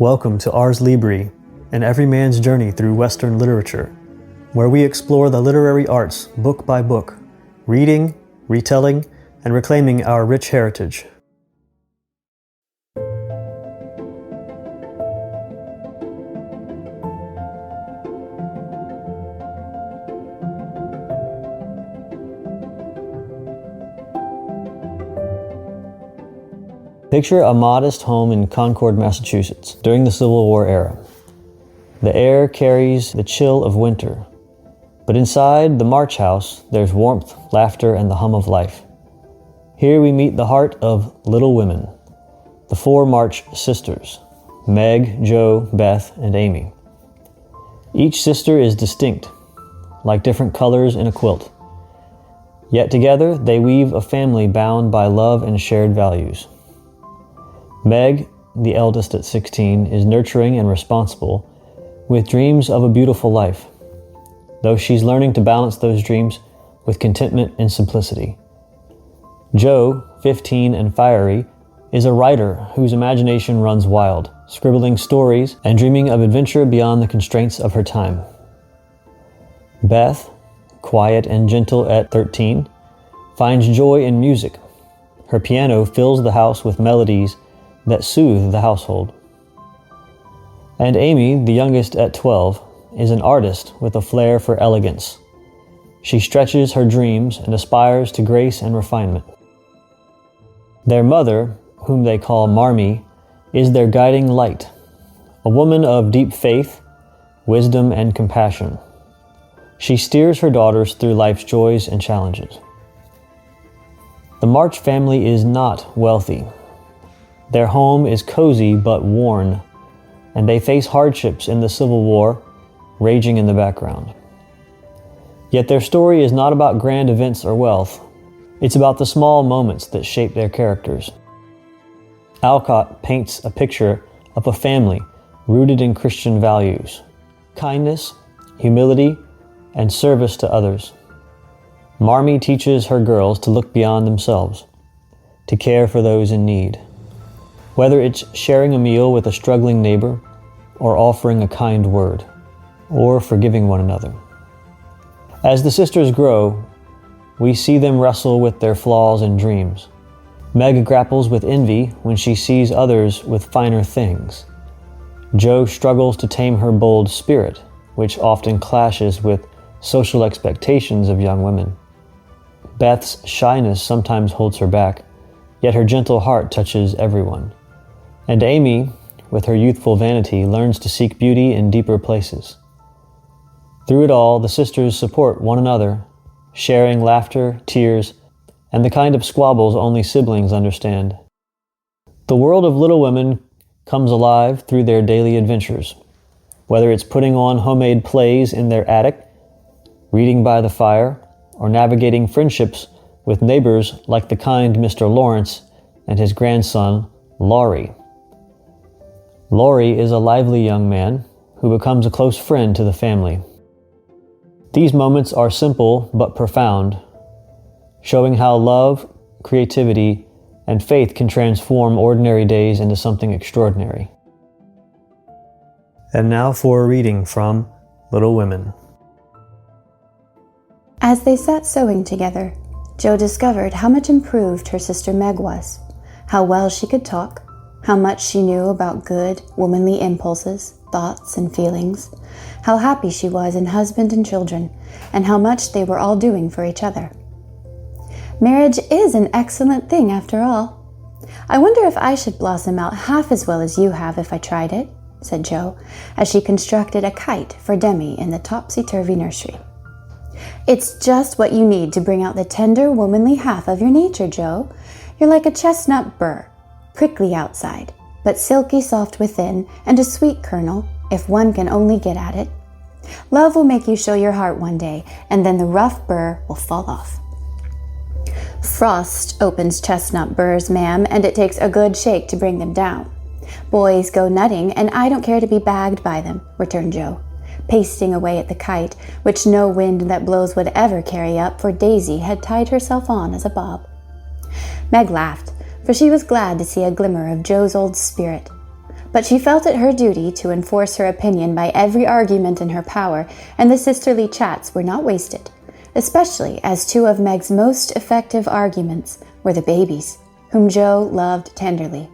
Welcome to Ars Libri, an every man's journey through Western literature, where we explore the literary arts book by book, reading, retelling, and reclaiming our rich heritage. Picture a modest home in Concord, Massachusetts, during the Civil War era. The air carries the chill of winter, but inside the March House, there's warmth, laughter, and the hum of life. Here we meet the heart of Little Women, the four March sisters, Meg, Jo, Beth, and Amy. Each sister is distinct, like different colors in a quilt. Yet together they weave a family bound by love and shared values. Meg, the eldest at 16, is nurturing and responsible, with dreams of a beautiful life, though she's learning to balance those dreams with contentment and simplicity. Jo, 15 and fiery, is a writer whose imagination runs wild, scribbling stories and dreaming of adventure beyond the constraints of her time. Beth, quiet and gentle at 13, finds joy in music. Her piano fills the house with melodies that soothe the household. And Amy, the youngest at 12, is an artist with a flair for elegance. She stretches her dreams and aspires to grace and refinement. Their mother, whom they call Marmee, is their guiding light, a woman of deep faith, wisdom, and compassion. She steers her daughters through life's joys and challenges. The March family is not wealthy. Their home is cozy but worn, and they face hardships in the Civil War, raging in the background. Yet their story is not about grand events or wealth. It's about the small moments that shape their characters. Alcott paints a picture of a family rooted in Christian values, kindness, humility, and service to others. Marmee teaches her girls to look beyond themselves, to care for those in need. Whether it's sharing a meal with a struggling neighbor, or offering a kind word, or forgiving one another. As the sisters grow, we see them wrestle with their flaws and dreams. Meg grapples with envy when she sees others with finer things. Jo struggles to tame her bold spirit, which often clashes with social expectations of young women. Beth's shyness sometimes holds her back, yet her gentle heart touches everyone. And Amy, with her youthful vanity, learns to seek beauty in deeper places. Through it all, the sisters support one another, sharing laughter, tears, and the kind of squabbles only siblings understand. The world of Little Women comes alive through their daily adventures, whether it's putting on homemade plays in their attic, reading by the fire, or navigating friendships with neighbors like the kind Mr. Lawrence and his grandson, Laurie. Laurie is a lively young man who becomes a close friend to the family. These moments are simple but profound, showing how love, creativity, and faith can transform ordinary days into something extraordinary. And now for a reading from Little Women. As they sat sewing together, Jo discovered how much improved her sister Meg was, how well she could talk, how much she knew about good, womanly impulses, thoughts, and feelings, how happy she was in husband and children, and how much they were all doing for each other. Marriage is an excellent thing after all. I wonder if I should blossom out half as well as you have if I tried it, said Jo, as she constructed a kite for Demi in the topsy-turvy nursery. It's just what you need to bring out the tender, womanly half of your nature, Jo. You're like a chestnut burr, prickly outside, but silky soft within, and a sweet kernel, if one can only get at it. Love will make you show your heart one day, and then the rough burr will fall off. Frost opens chestnut burrs, ma'am, and it takes a good shake to bring them down. Boys go nutting, and I don't care to be bagged by them, returned Jo, pasting away at the kite, which no wind that blows would ever carry up, for Daisy had tied herself on as a bob. Meg laughed, for she was glad to see a glimmer of Jo's old spirit. But she felt it her duty to enforce her opinion by every argument in her power, and the sisterly chats were not wasted, especially as two of Meg's most effective arguments were the babies, whom Jo loved tenderly.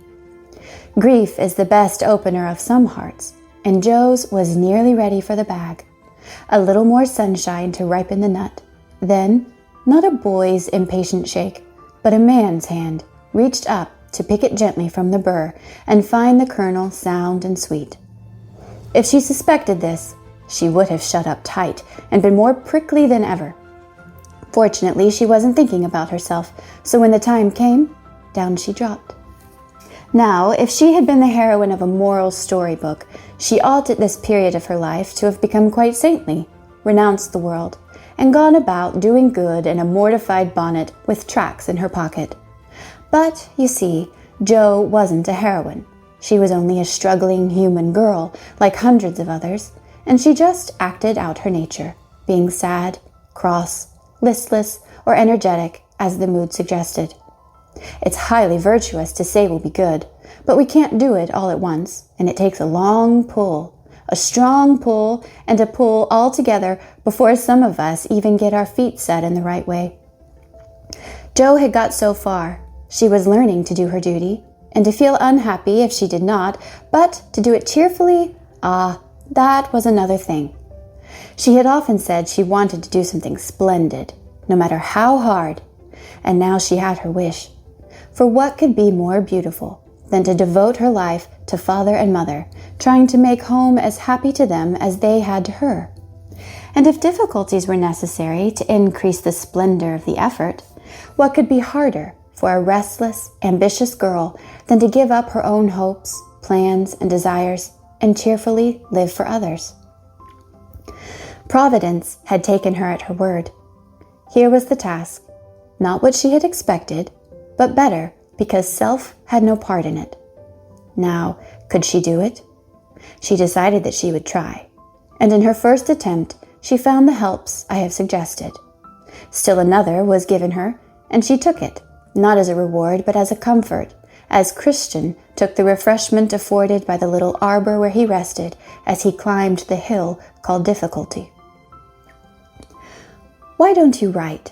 Grief is the best opener of some hearts, and Jo's was nearly ready for the bag. A little more sunshine to ripen the nut. Then, not a boy's impatient shake, but a man's hand reached up to pick it gently from the burr and find the kernel sound and sweet. If she suspected this, she would have shut up tight and been more prickly than ever. Fortunately, she wasn't thinking about herself, so when the time came, down she dropped. Now, if she had been the heroine of a moral storybook, she ought at this period of her life to have become quite saintly, renounced the world, and gone about doing good in a mortified bonnet with tracts in her pocket. But, you see, Jo wasn't a heroine. She was only a struggling human girl, like hundreds of others, and she just acted out her nature, being sad, cross, listless, or energetic as the mood suggested. It's highly virtuous to say we'll be good, but we can't do it all at once, and it takes a long pull, a strong pull, and a pull all together before some of us even get our feet set in the right way. Jo had got so far. She was learning to do her duty, and to feel unhappy if she did not, but to do it cheerfully, that was another thing. She had often said she wanted to do something splendid, no matter how hard, and now she had her wish. For what could be more beautiful than to devote her life to father and mother, trying to make home as happy to them as they had to her? And if difficulties were necessary to increase the splendor of the effort, what could be harder for a restless, ambitious girl than to give up her own hopes, plans, and desires and cheerfully live for others? Providence had taken her at her word. Here was the task, not what she had expected, but better because self had no part in it. Now, could she do it? She decided that she would try, and in her first attempt, she found the helps I have suggested. Still another was given her, and she took it, not as a reward, but as a comfort, as Christian took the refreshment afforded by the little arbor where he rested as he climbed the hill called Difficulty. "Why don't you write?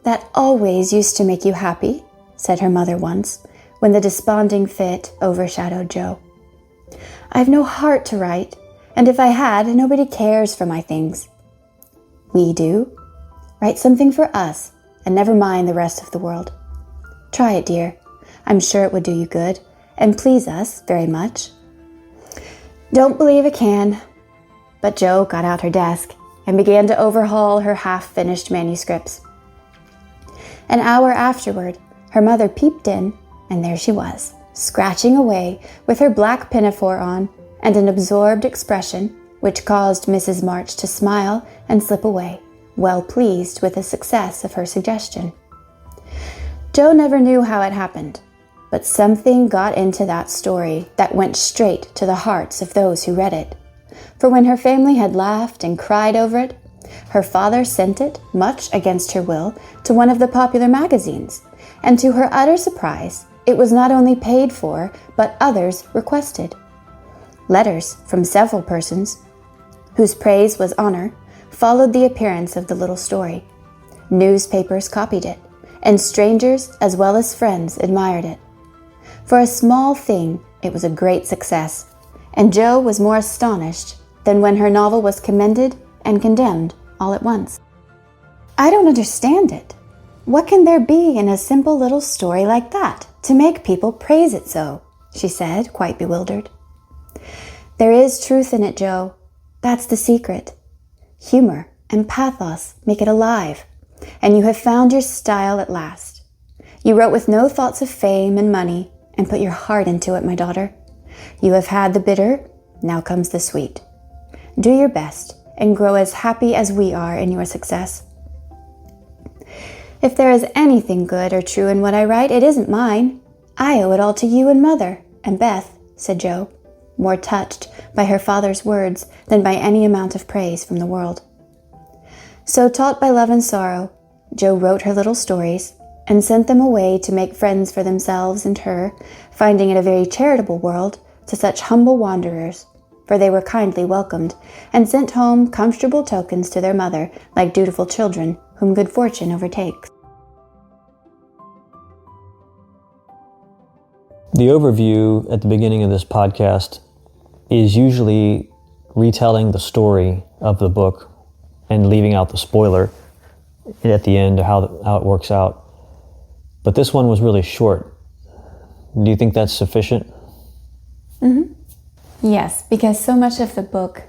That always used to make you happy," said her mother once, when the desponding fit overshadowed Jo. "I've no heart to write, and if I had, nobody cares for my things." "We do. Write something for us, and never mind the rest of the world. Try it, dear. I'm sure it would do you good, and please us very much." "Don't believe it can." But Jo got out her desk and began to overhaul her half-finished manuscripts. An hour afterward, her mother peeped in, and there she was, scratching away with her black pinafore on and an absorbed expression which caused Mrs. March to smile and slip away, well pleased with the success of her suggestion. Jo never knew how it happened, but something got into that story that went straight to the hearts of those who read it. For when her family had laughed and cried over it, her father sent it, much against her will, to one of the popular magazines, and to her utter surprise, it was not only paid for, but others requested. Letters from several persons, whose praise was honor, followed the appearance of the little story. Newspapers copied it, and strangers as well as friends admired it. For a small thing, it was a great success, and Jo was more astonished than when her novel was commended and condemned all at once. "I don't understand it. What can there be in a simple little story like that to make people praise it so?" she said, quite bewildered. "There is truth in it, Jo. That's the secret. Humor and pathos make it alive, and you have found your style at last. You wrote with no thoughts of fame and money, and put your heart into it, my daughter. You have had the bitter, now comes the sweet. Do your best, and grow as happy as we are in your success." "If there is anything good or true in what I write, it isn't mine. I owe it all to you and Mother, and Beth," said Jo, more touched by her father's words than by any amount of praise from the world. So, taught by love and sorrow, Jo wrote her little stories and sent them away to make friends for themselves and her, finding it a very charitable world, to such humble wanderers, for they were kindly welcomed, and sent home comfortable tokens to their mother, like dutiful children whom good fortune overtakes. The overview at the beginning of this podcast is usually retelling the story of the book and leaving out the spoiler at the end of how it works out. But this one was really short. Do you think that's sufficient? Mm-hmm. Yes, because so much of the book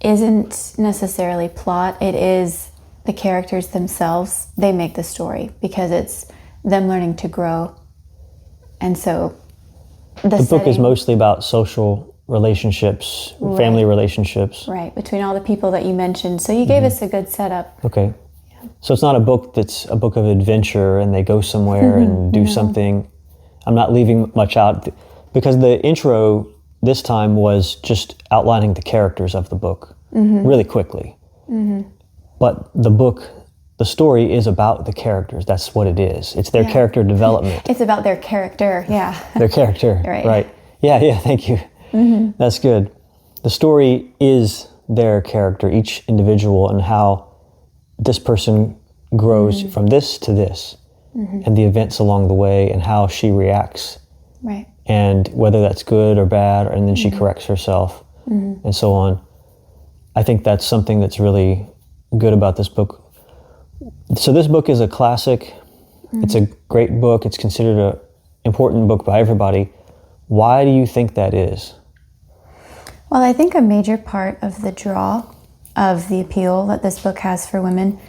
isn't necessarily plot. It is the characters themselves. They make the story because it's them learning to grow. And so the book is mostly about social relationships, right. Family relationships. Right, between all the people that you mentioned. So you gave us a good setup. Okay. Yeah. So it's not a book that's a book of adventure and they go somewhere and do something. I'm not leaving much out because the intro this time was just outlining the characters of the book really quickly. But the story is about the characters. That's what it is. It's their character development. It's about their character, yeah. Their character, right. Yeah, thank you. That's good. The story is their character, each individual, and how this person grows from this to this, and the events along the way, and how she reacts. Right. And whether that's good or bad, and then she corrects herself, and so on. I think that's something that's really good about this book. So this book is a classic. It's a great book. It's considered an important book by everybody. Why do you think that is? Well, I think a major part of the draw of the appeal that this book has for women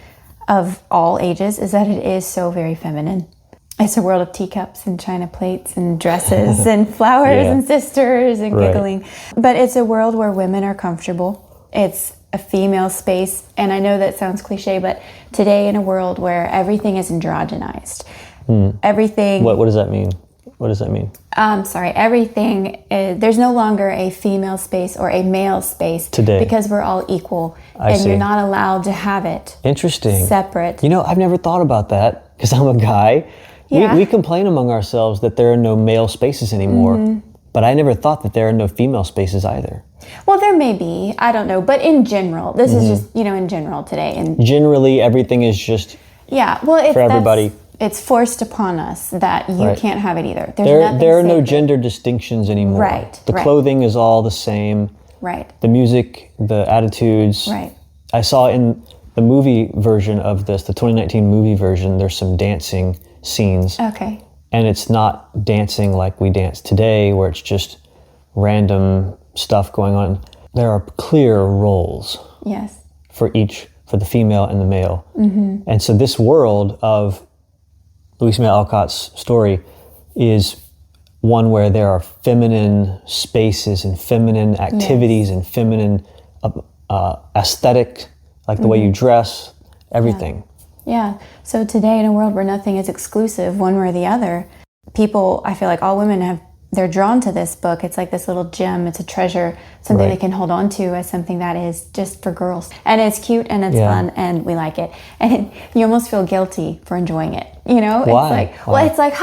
of all ages is that it is so very feminine. It's a world of teacups and china plates and dresses and flowers and sisters and giggling. But it's a world where women are comfortable. It's a female space. And I know that sounds cliche, but today in a world where everything is androgenized, everything... What does that mean? What does that mean? Everything is, there's no longer a female space or a male space today because we're all equal see. You're not allowed to have it separate. You know, I've never thought about that because I'm a guy. Yeah. We complain among ourselves that there are no male spaces anymore, but I never thought that there are no female spaces either. Well, there may be, I don't know, but in general, this is just, in general today. And generally, everything is just for everybody. It's forced upon us that you can't have it either. There are no gender distinctions anymore. Right. The clothing is all the same. Right. The music, the attitudes. Right. I saw in the movie version of this, the 2019 movie version, there's some dancing scenes. Okay. And it's not dancing like we dance today, where it's just random stuff going on. There are clear roles. Yes. For the female and the male. And so this world of Louisa May Alcott's story is one where there are feminine spaces and feminine activities and feminine aesthetic, like the way you dress, everything. Yeah. So today in a world where nothing is exclusive one way or the other, people, I feel like all women they're drawn to this book. It's like this little gem. It's a treasure, something they can hold on to as something that is just for girls. And it's cute and it's fun and we like it. And you almost feel guilty for enjoying it. Why? It's like,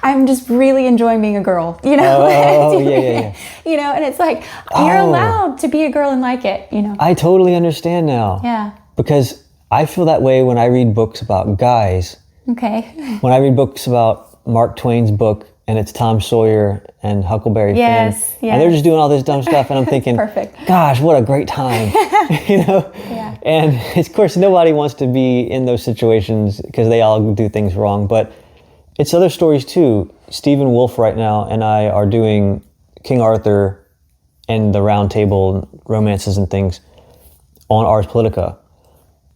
I'm just really enjoying being a girl, yeah. And it's like, you're allowed to be a girl and like it, I totally understand now. Yeah. Because I feel that way when I read books about guys. Okay. When I read books about Mark Twain's book, and it's Tom Sawyer and Huckleberry Finn. And they're just doing all this dumb stuff, and I'm thinking, perfect. Gosh, what a great time, Yeah. And of course, nobody wants to be in those situations because they all do things wrong, but it's other stories too. Stephen Wolfe right now and I are doing King Arthur and the Round Table romances and things on Ars Politica.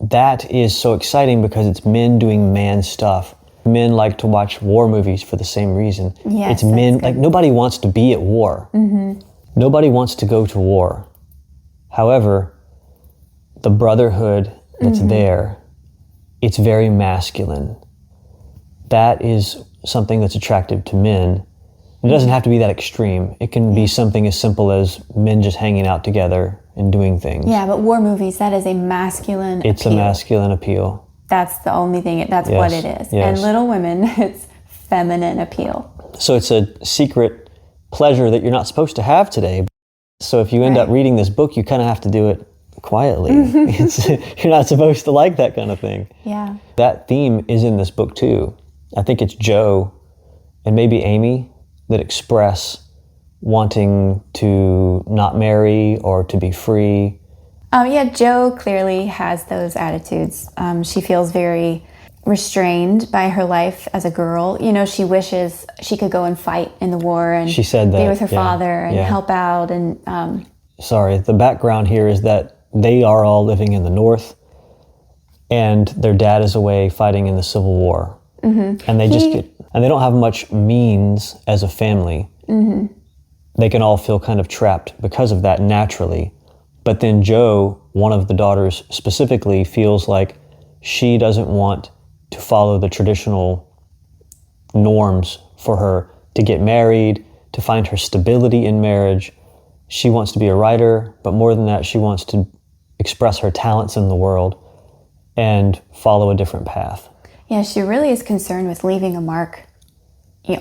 That is so exciting because it's men doing man stuff. Men like to watch war movies for the same reason. Yes, it's men, like nobody wants to be at war. Nobody wants to go to war. However, the brotherhood that's there, it's very masculine. That is something that's attractive to men. It doesn't have to be that extreme. It can be something as simple as men just hanging out together and doing things. Yeah, but war movies, that is a masculine appeal. It's a masculine appeal. That's the only thing, that's what it is. Yes. And Little Women, it's feminine appeal. So it's a secret pleasure that you're not supposed to have today. So if you end up reading this book, you kind of have to do it quietly. You're not supposed to like that kind of thing. Yeah. That theme is in this book too. I think it's Joe and maybe Amy that express wanting to not marry or to be free. Yeah, Joe clearly has those attitudes. She feels very restrained by her life as a girl. You know, she wishes she could go and fight in the war and she said that, be with her father and help out. And sorry, the background here is that they are all living in the North, and their dad is away fighting in the Civil War, and they they don't have much means as a family. They can all feel kind of trapped because of that naturally. But then Joe, one of the daughters specifically, feels like she doesn't want to follow the traditional norms for her to get married, to find her stability in marriage. She wants to be a writer, but more than that, she wants to express her talents in the world and follow a different path. Yeah, she really is concerned with leaving a mark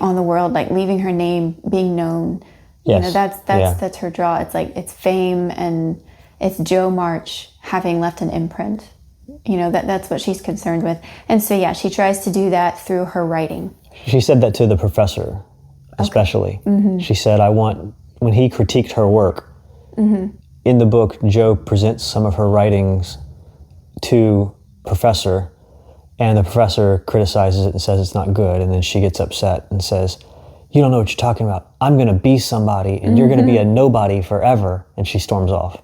on the world, like leaving her name being known. Yes. You know, that's her draw. It's like it's fame and it's Joe March having left an imprint. You know, that's what she's concerned with. And so, yeah, she tries to do that through her writing. She said that to the professor, especially. She said, when he critiqued her work, in the book, Joe presents some of her writings to professor, and the professor criticizes it and says it's not good, and then she gets upset and says, you don't know what you're talking about. I'm going to be somebody, and you're going to be a nobody forever, and she storms off.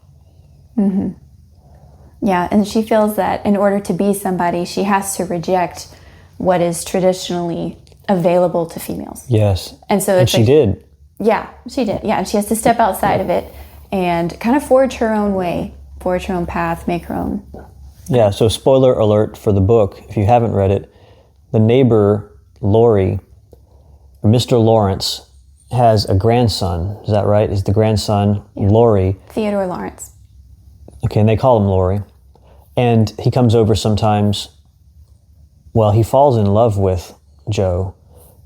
Yeah, and she feels that in order to be somebody, she has to reject what is traditionally available to females. Yes. And so she did. Yeah, she did. Yeah, and she has to step outside of it and kind of forge her own way, forge her own path, make her own. Yeah, so spoiler alert for the book, if you haven't read it, the neighbor, Laurie, Mr. Lawrence, has a grandson. Is that right? Is the grandson Laurie? Theodore Lawrence. Okay, and they call him Laurie. And he comes over sometimes. Well, he falls in love with Joe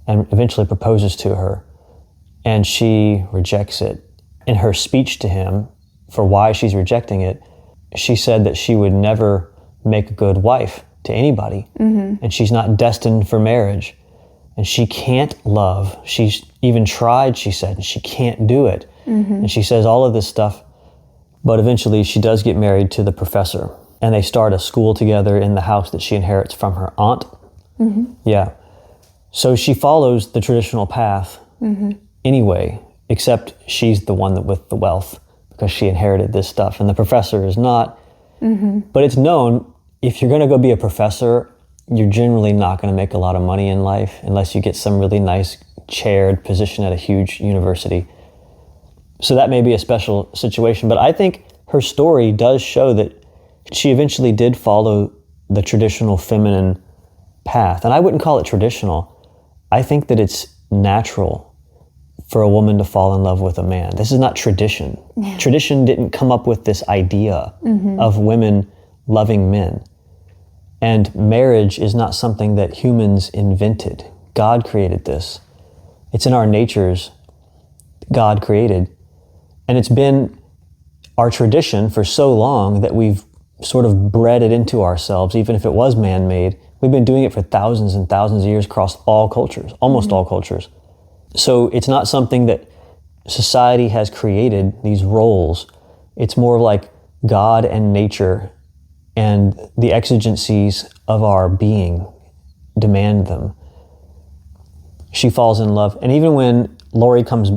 and eventually proposes to her. And she rejects it. In her speech to him, for why she's rejecting it, she said that she would never make a good wife to anybody. And she's not destined for marriage. And she can't love. She's even tried, she said, and she can't do it. And she says all of this stuff. But eventually she does get married to the professor. And they start a school together in the house that she inherits from her aunt. Yeah. So she follows the traditional path anyway, except she's the one with the wealth because she inherited this stuff. And the professor is not. But it's known, if you're going to go be a professor, you're generally not going to make a lot of money in life unless you get some really nice chaired position at a huge university. So that may be a special situation. But I think her story does show that she eventually did follow the traditional feminine path. And I wouldn't call it traditional. I think that it's natural for a woman to fall in love with a man. This is not tradition. Yeah. Tradition didn't come up with this idea of women loving men. And marriage is not something that humans invented. God created this. It's in our natures. God created. And it's been our tradition for so long that we've sort of bred it into ourselves, even if it was man-made. We've been doing it for thousands and thousands of years across all cultures, almost all cultures. So it's not something that society has created, these roles. It's more like God and nature and the exigencies of our being demand them. She falls in love. And even when Laurie comes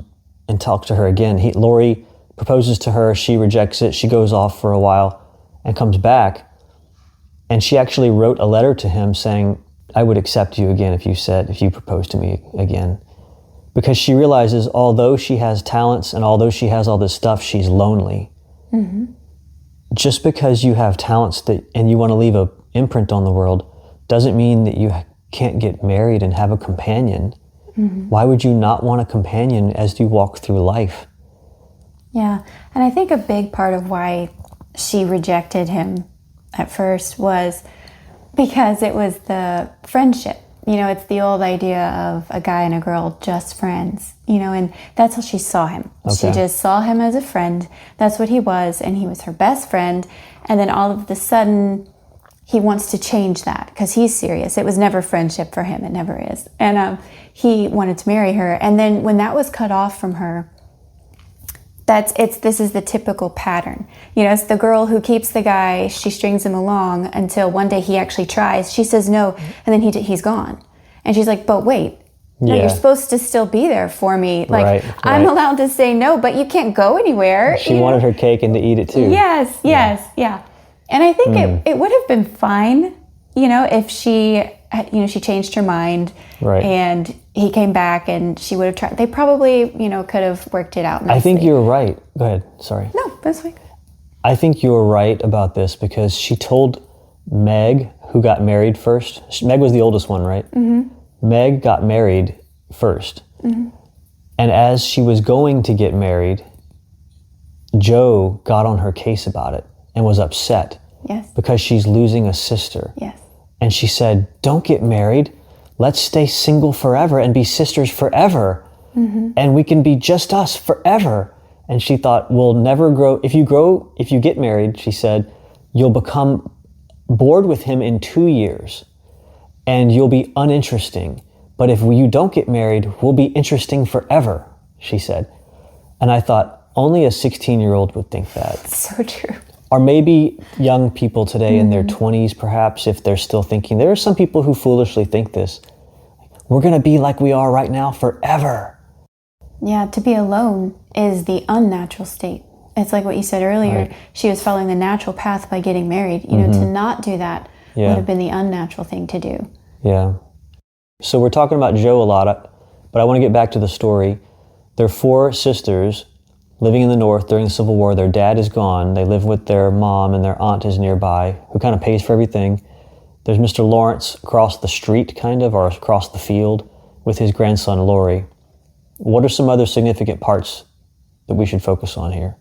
and talks to her again, Laurie proposes to her, she rejects it, she goes off for a while and comes back. And she actually wrote a letter to him saying, I would accept you again if you proposed to me again. Because she realizes although she has talents and although she has all this stuff, she's lonely. Just because you have talents and you want to leave an imprint on the world doesn't mean that you can't get married and have a companion. Why would you not want a companion as you walk through life? Yeah, and I think a big part of why she rejected him at first was because it was the friendship it's the old idea of a guy and a girl just friends, and that's how she saw him. Okay. She just saw him as a friend. That's what he was, and he was her best friend. And then all of a sudden, he wants to change that because he's serious. It was never friendship for him. It never is. And he wanted to marry her. And then when that was cut off from her, this is the typical pattern. It's the girl who keeps the guy, she strings him along until one day he actually tries. She says no, and then he's gone. And she's like, but wait, no, you're supposed to still be there for me. Like, right. I'm allowed to say no, but you can't go anywhere. She wanted her cake and to eat it too. Yes. And I think it would have been fine, if she changed her mind, right. And he came back and she would have tried. They probably, could have worked it out nicely. I think you're right. Go ahead. Sorry. No, that's fine. I think you're right about this because she told Meg, who got married first. Meg was the oldest one, right? Mm-hmm. Meg got married first. Mm-hmm. And as she was going to get married, Joe got on her case about it and was upset. Yes. Because she's losing a sister. Yes. And she said, don't get married. Let's stay single forever and be sisters forever. Mm-hmm. And we can be just us forever. And she thought, we'll never grow. If you get married, she said, you'll become bored with him in 2 years and you'll be uninteresting. But if you don't get married, we'll be interesting forever, she said. And I thought, only a 16-year-old would think that. So true. Or maybe young people today in their 20s, perhaps, if they're still thinking. There are some people who foolishly think this. We're going to be like we are right now forever. Yeah, to be alone is the unnatural state. It's like what you said earlier. Right. She was following the natural path by getting married. To not do that would have been the unnatural thing to do. Yeah. So we're talking about Joe a lot, but I want to get back to the story. There are 4 sisters living in the North during the Civil War. Their dad is gone. They live with their mom and their aunt is nearby, who kind of pays for everything. There's Mr. Lawrence across the street, kind of, or across the field with his grandson, Laurie. What are some other significant parts that we should focus on here?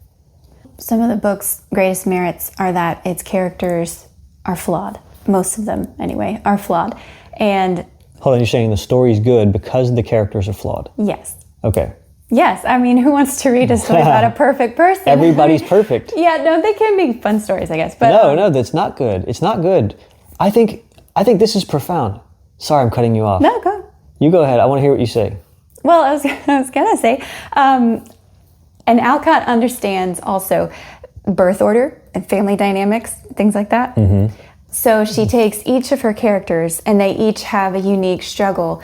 Some of the book's greatest merits are that its characters are flawed. Most of them, anyway, are flawed. And hold on, you're saying the story's good because the characters are flawed? Yes. Okay. Yes, I mean, who wants to read a story about a perfect person? Everybody's perfect. Yeah, no, they can be fun stories, I guess. But no, that's not good. It's not good. I think this is profound. Sorry, I'm cutting you off. No, go. You go ahead. I want to hear what you say. Well, I was gonna say, and Alcott understands also birth order and family dynamics, things like that. Mm-hmm. So she takes each of her characters, and they each have a unique struggle.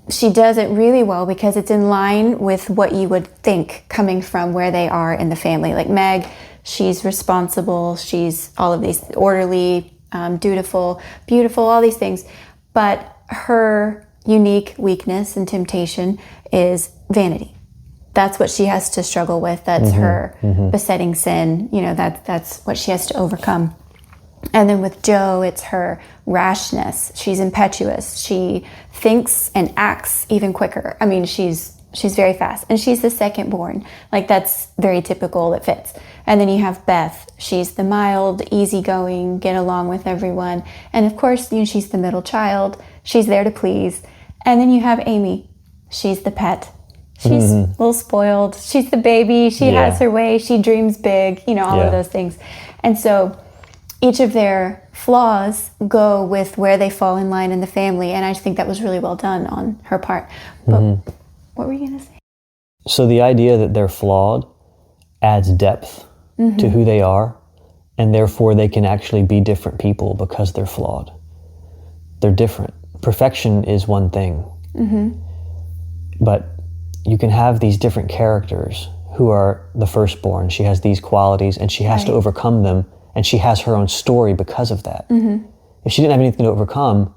She does it really well because it's in line with what you would think coming from where they are in the family. Like Meg, she's responsible, she's all of these, orderly, dutiful, beautiful, all these things. But her unique weakness and temptation is vanity. That's what she has to struggle with. That's her besetting sin. That's what she has to overcome. And then with Joe, it's her rashness. She's impetuous. She thinks and acts even quicker. I mean, she's very fast. And she's the second born. Like, that's very typical. It fits. And then you have Beth. She's the mild, easygoing, get along with everyone. And of course, she's the middle child. She's there to please. And then you have Amy. She's the pet. She's a little spoiled. She's the baby. She has her way. She dreams big. All of those things. And so each of their flaws go with where they fall in line in the family, and I just think that was really well done on her part. But what were you going to say? So the idea that they're flawed adds depth to who they are, and therefore they can actually be different people because they're flawed. They're different. Perfection is one thing, but you can have these different characters who are the firstborn. She has these qualities, and she has to overcome them. And she has her own story because of that. If she didn't have anything to overcome,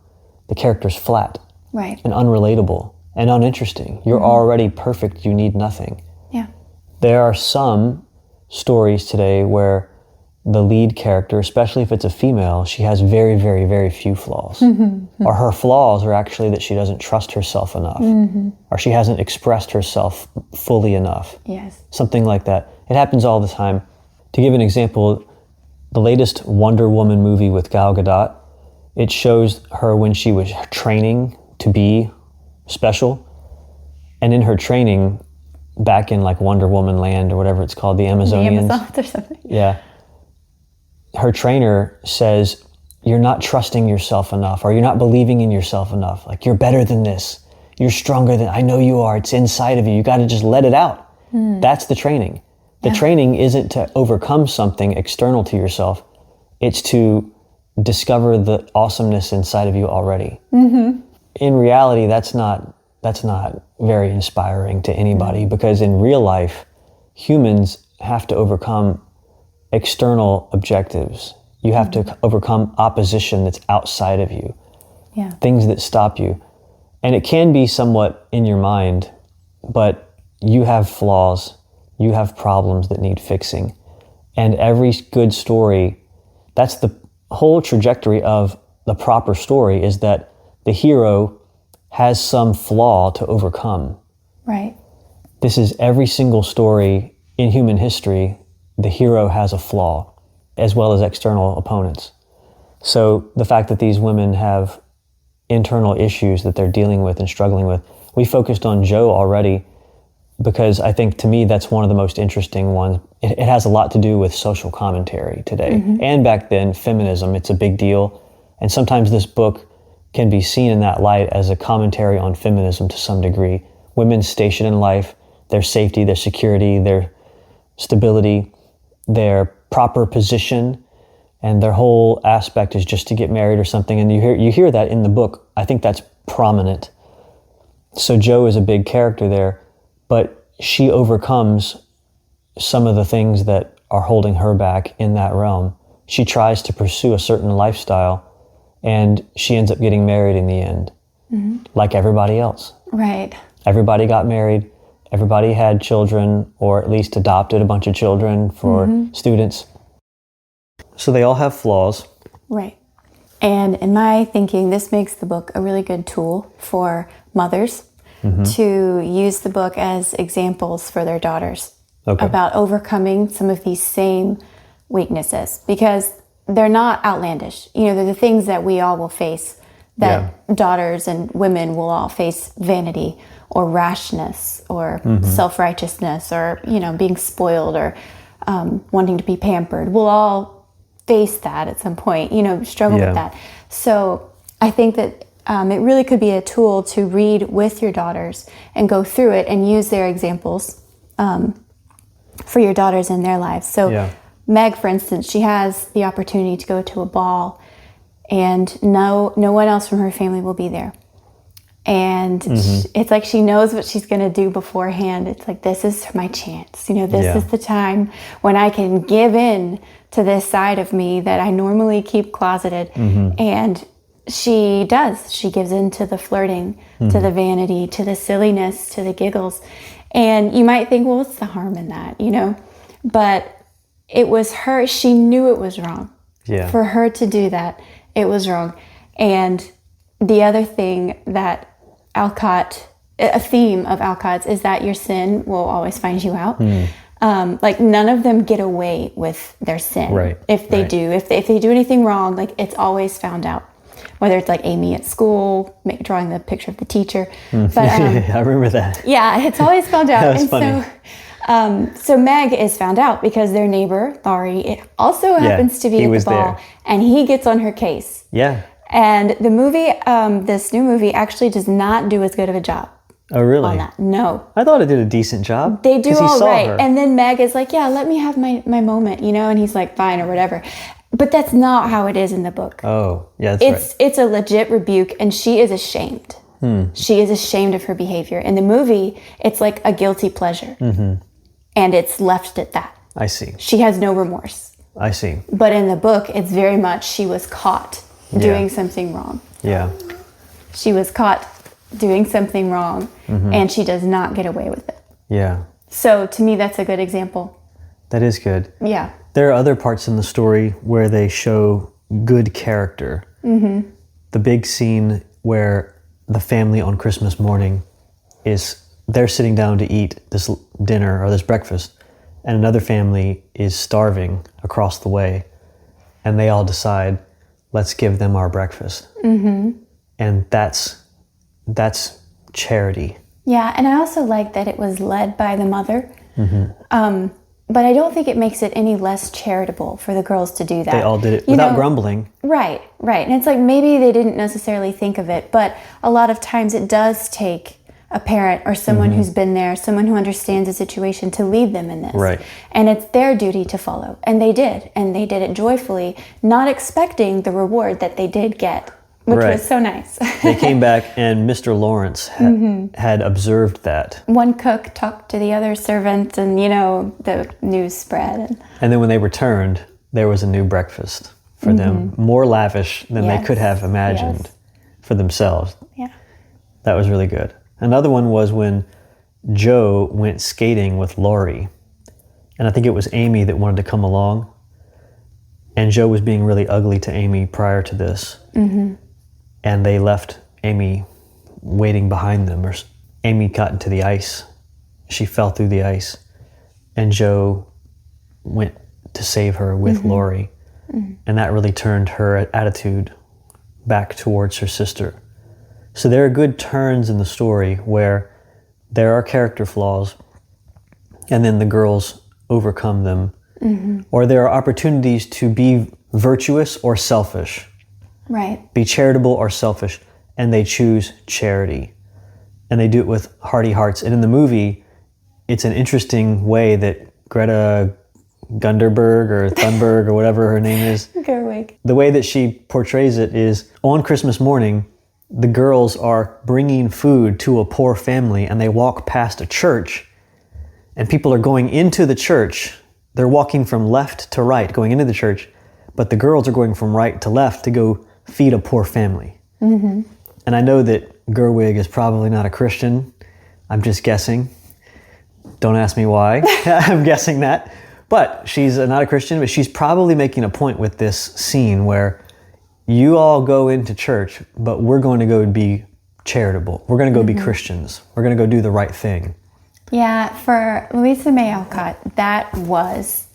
the character's flat and unrelatable and uninteresting. You're already perfect. You need nothing. Yeah. There are some stories today where the lead character, especially if it's a female, she has very, very, very few flaws. Or her flaws are actually that she doesn't trust herself enough. Or she hasn't expressed herself fully enough. Yes. Something like that. It happens all the time. To give an example, the latest Wonder Woman movie with Gal Gadot, it shows her when she was training to be special. And in her training, back in like Wonder Woman land or whatever it's called, the Amazonians. The Amazons or something. Yeah. Her trainer says, you're not trusting yourself enough, or you're not believing in yourself enough. Like, you're better than this. You're stronger than, I know you are. It's inside of you. You got to just let it out. That's the training. The training isn't to overcome something external to yourself. It's to discover the awesomeness inside of you already. In reality, that's not very inspiring to anybody, because in real life, humans have to overcome external objectives. You have to overcome opposition that's outside of you, things that stop you. And it can be somewhat in your mind, but you have flaws, you have problems that need fixing. And every good story, that's the whole trajectory of the proper story, is that the hero has some flaw to overcome. Right. This is every single story in human history. The hero has a flaw, as well as external opponents. So the fact that these women have internal issues that they're dealing with and struggling with, we focused on Jo already, because I think, to me, that's one of the most interesting ones. It has a lot to do with social commentary today. And back then, feminism, it's a big deal. And sometimes this book can be seen in that light as a commentary on feminism to some degree. Women's station in life, their safety, their security, their stability, their proper position, and their whole aspect is just to get married or something. And you hear that in the book. I think that's prominent. So Jo is a big character there, but she overcomes some of the things that are holding her back in that realm. She tries to pursue a certain lifestyle, and she ends up getting married in the end, like everybody else. Right. Everybody got married. Everybody had children, or at least adopted a bunch of children for students. So they all have flaws. Right. And in my thinking, this makes the book a really good tool for mothers to use the book as examples for their daughters about overcoming some of these same weaknesses, because they're not outlandish. You know, they're the things that we all will face, that daughters and women will all face: vanity or rashness or self-righteousness, or, you know, being spoiled, or wanting to be pampered. We'll all face that at some point, you know, struggle with that. So I think that it really could be a tool to read with your daughters and go through it and use their examples for your daughters in their lives. So Meg, for instance, she has the opportunity to go to a ball, and no one else from her family will be there. And it's like she knows what she's going to do beforehand. It's like, this is my chance. You know, this is the time when I can give in to this side of me that I normally keep closeted. And she does. She gives in to the flirting, to the vanity, to the silliness, to the giggles. And you might think, well, what's the harm in that, you know? But it was her. She knew it was wrong. For her to do that, it was wrong. And the other thing that Alcott, a theme of Alcott's, is that your sin will always find you out. Like, none of them get away with their sin. If they do, if they do anything wrong, like, it's always found out. Whether it's like Amy at school, drawing the picture of the teacher. But I remember that. Yeah, it's always found out. That was funny. So Meg is found out because their neighbor, Laurie, also happens to be at the ball, and he gets on her case. And the movie, this new movie, actually does not do as good of a job. Oh, really? On that. No. I thought it did a decent job. They do all right. Her. And then Meg is like, yeah, let me have my moment, you know? And he's like, fine, or whatever. But that's not how it is in the book. Oh, yeah, that's right. It's a legit rebuke, and she is ashamed. She is ashamed of her behavior. In the movie, it's like a guilty pleasure. And it's left at that. I see. She has no remorse. I see. But in the book, it's very much she was caught doing something wrong. She was caught doing something wrong, and she does not get away with it. So to me, that's a good example. That is good. Yeah. There are other parts in the story where they show good character. The big scene where the family on Christmas morning they're sitting down to eat this dinner or this breakfast, and another family is starving across the way, and they all decide, let's give them our breakfast. And that's that's charity. Yeah, and I also like that it was led by the mother. But I don't think it makes it any less charitable for the girls to do that. They all did it without grumbling. Right. And it's like maybe they didn't necessarily think of it, but a lot of times it does take a parent or someone who's been there, someone who understands the situation to lead them in this. Right. And it's their duty to follow. And they did. And they did it joyfully, not expecting the reward that they did get, which was so nice. They came back and Mr. Lawrence had observed that. One cook talked to the other servant and, the news spread. And then when they returned, there was a new breakfast for them, more lavish than they could have imagined for themselves. Yeah. That was really good. Another one was when Joe went skating with Laurie. And I think it was Amy that wanted to come along. And Joe was being really ugly to Amy prior to this. And they left Amy waiting behind them. Or Amy got into the ice. She fell through the ice. And Joe went to save her with Laurie. And that really turned her attitude back towards her sister. So there are good turns in the story where there are character flaws and then the girls overcome them. Or there are opportunities to be virtuous or selfish. Right. Be charitable or selfish, and they choose charity. And they do it with hearty hearts. And in the movie, it's an interesting way that Greta Gunderberg or Thunberg or whatever her name is. Gerwig. The way that she portrays it is on Christmas morning, the girls are bringing food to a poor family and they walk past a church and people are going into the church. They're walking from left to right, going into the church, but the girls are going from right to left to go feed a poor family. And I know that Gerwig is probably not a Christian. I'm just guessing. Don't ask me why. I'm guessing that. But she's not a Christian, but she's probably making a point with this scene where you all go into church, but we're going to go be charitable. We're going to go be Christians. We're going to go do the right thing. Yeah, for Louisa May Alcott, that was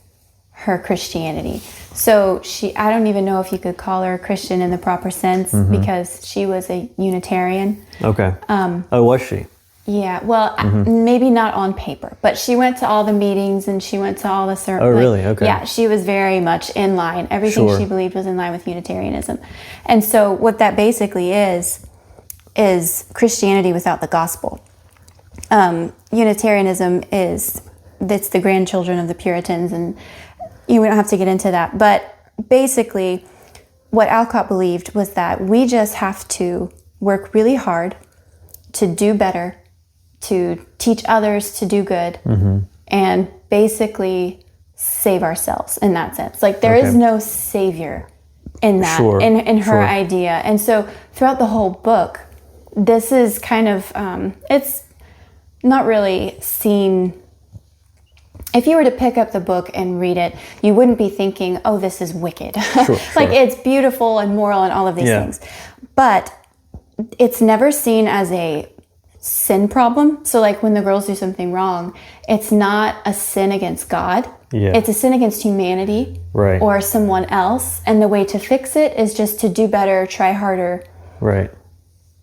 her Christianity. So I don't even know if you could call her a Christian in the proper sense because she was a Unitarian. Okay. Was she? Yeah, well, maybe not on paper, but she went to all the meetings and she went to all the sermons. Oh, really? Okay. Yeah, she was very much in line. Everything she believed was in line with Unitarianism. And so what that basically is Christianity without the gospel. Unitarianism it's the grandchildren of the Puritans, and we don't have to get into that. But basically, what Alcott believed was that we just have to work really hard to do better, to teach others to do good, and basically save ourselves in that sense. Like there is no savior in that, in her idea. And so throughout the whole book, this is kind of, it's not really seen. If you were to pick up the book and read it, you wouldn't be thinking, oh, this is wicked. Like it's beautiful and moral and all of these things. But it's never seen as a sin problem. So like when the girls do something wrong, it's not a sin against God. It's a sin against humanity or someone else. And the way to fix it is just to do better, try harder.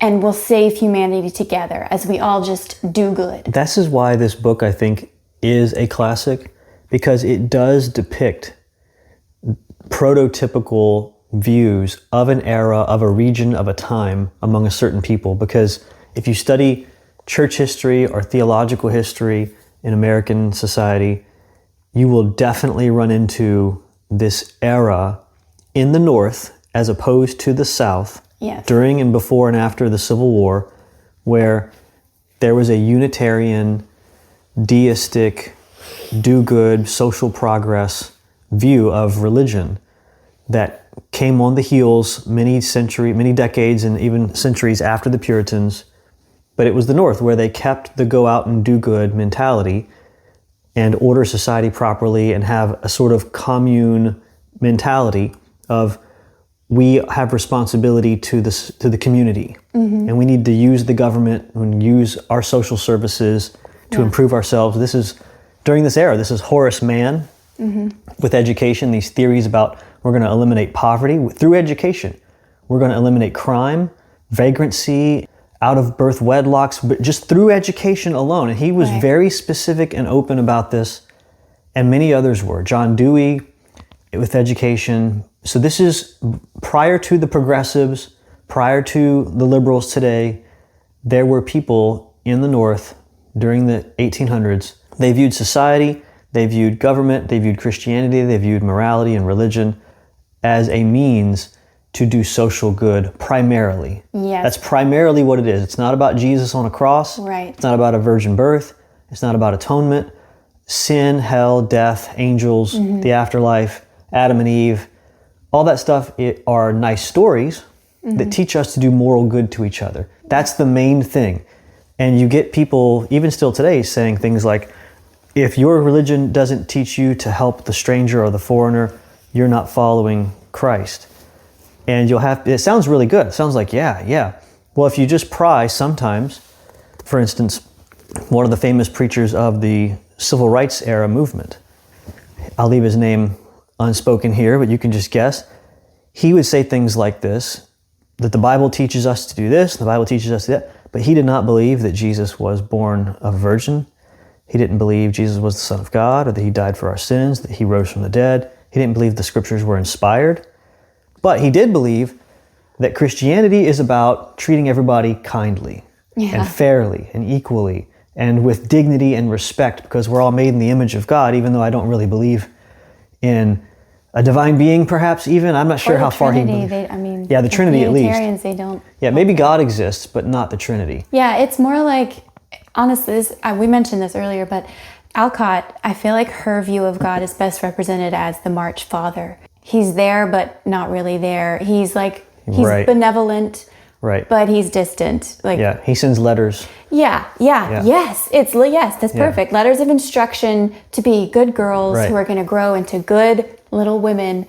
And we'll save humanity together as we all just do good. This is why this book, I think, is a classic, because it does depict prototypical views of an era, of a region, of a time among a certain people. Because if you study church history or theological history in American society, you will definitely run into this era in the North as opposed to the South during and before and after the Civil War, where there was a Unitarian, deistic, do-good, social progress view of religion that came on the heels many decades and even centuries after the Puritans. But it was the North where they kept the go out and do good mentality and order society properly and have a sort of commune mentality of we have responsibility to the community, and we need to use the government and use our social services to improve ourselves. This is during this era. This is Horace Mann with education. These theories about we're going to eliminate poverty through education. We're going to eliminate crime, vagrancy, out of birth wedlocks, but just through education alone. And he was very specific and open about this, and many others were. John Dewey with education. So this is prior to the progressives, prior to the liberals today. There were people in the North during the 1800s. They viewed society, they viewed government, they viewed Christianity, they viewed morality and religion as a means to do social good primarily. Yes. That's primarily what it is. It's not about Jesus on a cross. Right. It's not about a virgin birth. It's not about atonement. Sin, hell, death, angels, the afterlife, Adam and Eve, all that stuff are nice stories that teach us to do moral good to each other. That's the main thing. And you get people, even still today, saying things like, if your religion doesn't teach you to help the stranger or the foreigner, you're not following Christ. And it sounds really good. It sounds like, yeah. Well, if you just pry sometimes, for instance, one of the famous preachers of the civil rights era movement, I'll leave his name unspoken here, but you can just guess. He would say things like this, that the Bible teaches us to do this, the Bible teaches us that, but he did not believe that Jesus was born of a virgin. He didn't believe Jesus was the Son of God, or that he died for our sins, that he rose from the dead. He didn't believe the scriptures were inspired. But he did believe that Christianity is about treating everybody kindly and fairly and equally and with dignity and respect, because we're all made in the image of God, even though I don't really believe in a divine being, perhaps even. I'm not sure how far he believes. The Trinity at least. Unitarians, they don't. Yeah, maybe God exists, but not the Trinity. Yeah, it's more like, honestly, we mentioned this earlier, but Alcott, I feel like her view of God is best represented as the March Father. He's there, but not really there. He's benevolent, but he's distant. He sends letters. Yes, that's perfect. Letters of instruction to be good girls who are going to grow into good little women.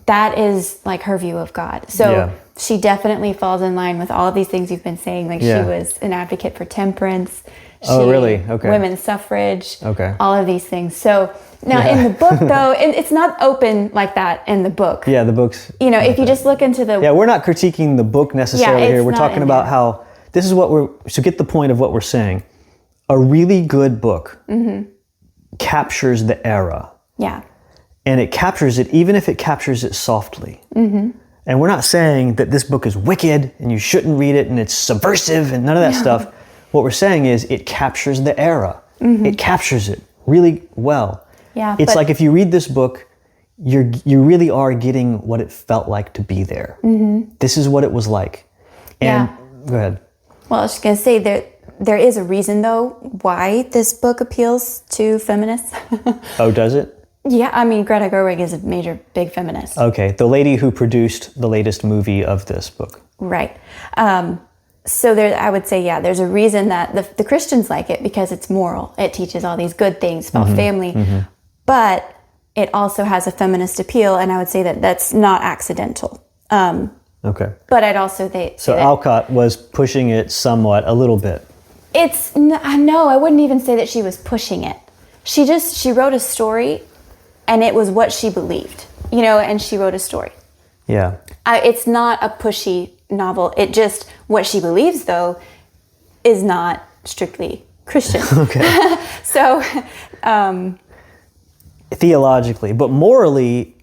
That is like her view of God. So she definitely falls in line with all of these things you've been saying. Like she was an advocate for temperance. Really? Okay. Women's suffrage. Okay. All of these things. So now in the book, though, it's not open like that in the book. Yeah, the book's... if you just look into the... Yeah, we're not critiquing the book necessarily here. We're talking about how... This is what we're... So get the point of what we're saying. A really good book captures the era. Yeah. And it captures it, even if it captures it softly. And we're not saying that this book is wicked and you shouldn't read it and it's subversive and none of that stuff. What we're saying is it captures the era. It captures it really well. Yeah, it's like if you read this book, you really are getting what it felt like to be there. This is what it was like. And go ahead. Well, I was just going to say there is a reason, though, why this book appeals to feminists. Oh, does it? Yeah, I mean, Greta Gerwig is a major, big feminist. Okay, the lady who produced the latest movie of this book. Right. So I would say, there's a reason that the Christians like it, because it's moral. It teaches all these good things about family. But it also has a feminist appeal, and I would say that that's not accidental. Okay. But I'd also say... So Alcott was pushing it somewhat, a little bit. No, I wouldn't even say that she was pushing it. She wrote a story, and it was what she believed, and she wrote a story. Yeah. It's not a pushy novel. It just, what she believes, though, is not strictly Christian. Okay. So... theologically, but morally,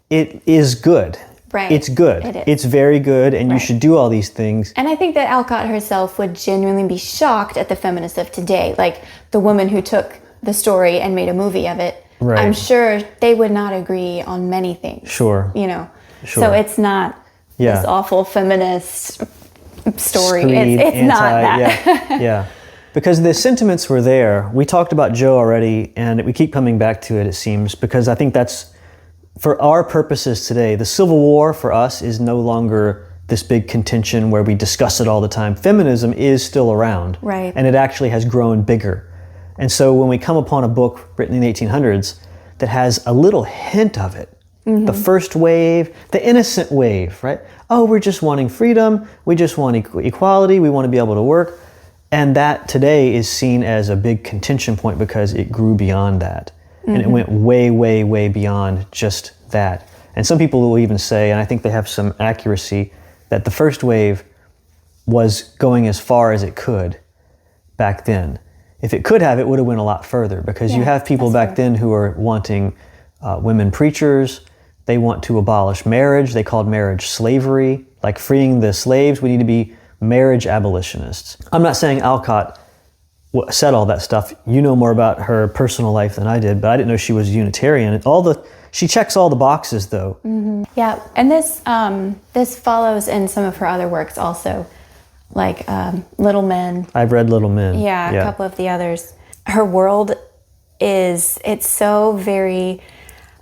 it is good. Right. It's good. It is. It's very good, and you should do all these things. And I think that Alcott herself would genuinely be shocked at the feminists of today, like the woman who took the story and made a movie of it. Right. I'm sure they would not agree on many things. Sure. Sure. So it's not this awful feminist story. Screed, it's not that. Yeah. Because the sentiments were there. We talked about Joe already, and we keep coming back to it seems, because I think that's, for our purposes today, the Civil War for us is no longer this big contention where we discuss it all the time. Feminism is still around. Right. And it actually has grown bigger. And so when we come upon a book written in the 1800s that has a little hint of it, the first wave, the innocent wave, right? Oh, we're just wanting freedom. We just want equality. We want to be able to work. And that today is seen as a big contention point because it grew beyond that. And it went way, way, way beyond just that. And some people will even say, and I think they have some accuracy, that the first wave was going as far as it could back then. If it could have, it would have went a lot further, because you have people back then who are wanting women preachers. They want to abolish marriage. They called marriage slavery, like freeing the slaves. We need to be marriage abolitionists. I'm not saying Alcott said all that stuff. You know more about her personal life than I did, but I didn't know she was Unitarian. She checks all the boxes, though. Mm-hmm. Yeah, and this follows in some of her other works also, like Little Men. I've read Little Men. Yeah, a couple of the others. Her world it's so very,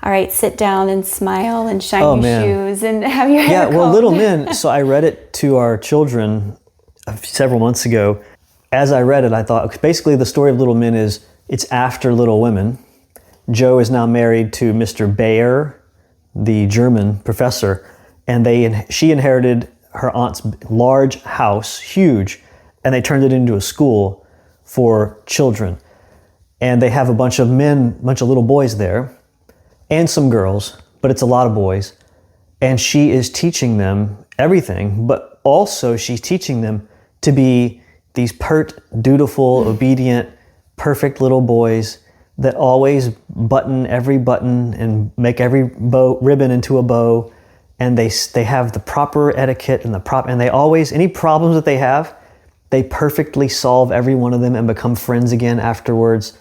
all right, sit down and smile and shine your shoes and have your hair combed. Little Men, so I read it to our children several months ago. As I read it, I thought, basically the story of Little Men is, it's after Little Women. Joe is now married to Mr. Bayer, the German professor, and she inherited her aunt's large house, huge, and they turned it into a school for children. And they have a bunch of little boys there, and some girls, but it's a lot of boys. And she is teaching them everything, but also she's teaching them to be these pert, dutiful, obedient, perfect little boys that always button every button and make every ribbon into a bow. And they have the proper etiquette and they always, any problems that they have, they perfectly solve every one of them and become friends again afterwards.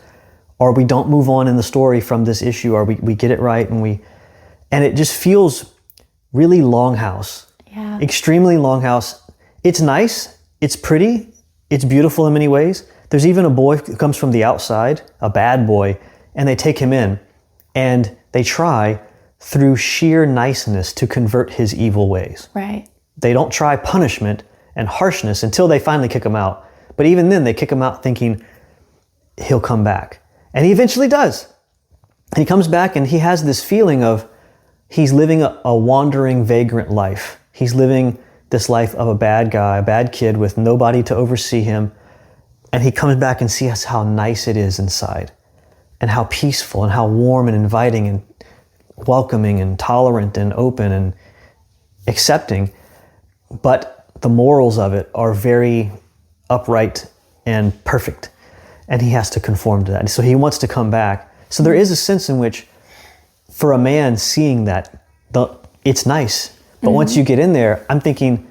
Or we don't move on in the story from this issue, or we get it right and it just feels really Longhouse. Yeah. Extremely Longhouse. It's nice, it's pretty, it's beautiful in many ways. There's even a boy who comes from the outside, a bad boy, and they take him in and they try through sheer niceness to convert his evil ways. Right. They don't try punishment and harshness until they finally kick him out. But even then they kick him out thinking he'll come back. And he eventually does. And he comes back and he has this feeling of he's living a wandering, vagrant life. He's living this life of a bad guy, a bad kid with nobody to oversee him. And he comes back and sees how nice it is inside, and how peaceful and how warm and inviting and welcoming and tolerant and open and accepting. But the morals of it are very upright and perfect. And he has to conform to that. And so he wants to come back. So there is a sense in which, for a man seeing that, it's nice. But once you get in there, I'm thinking,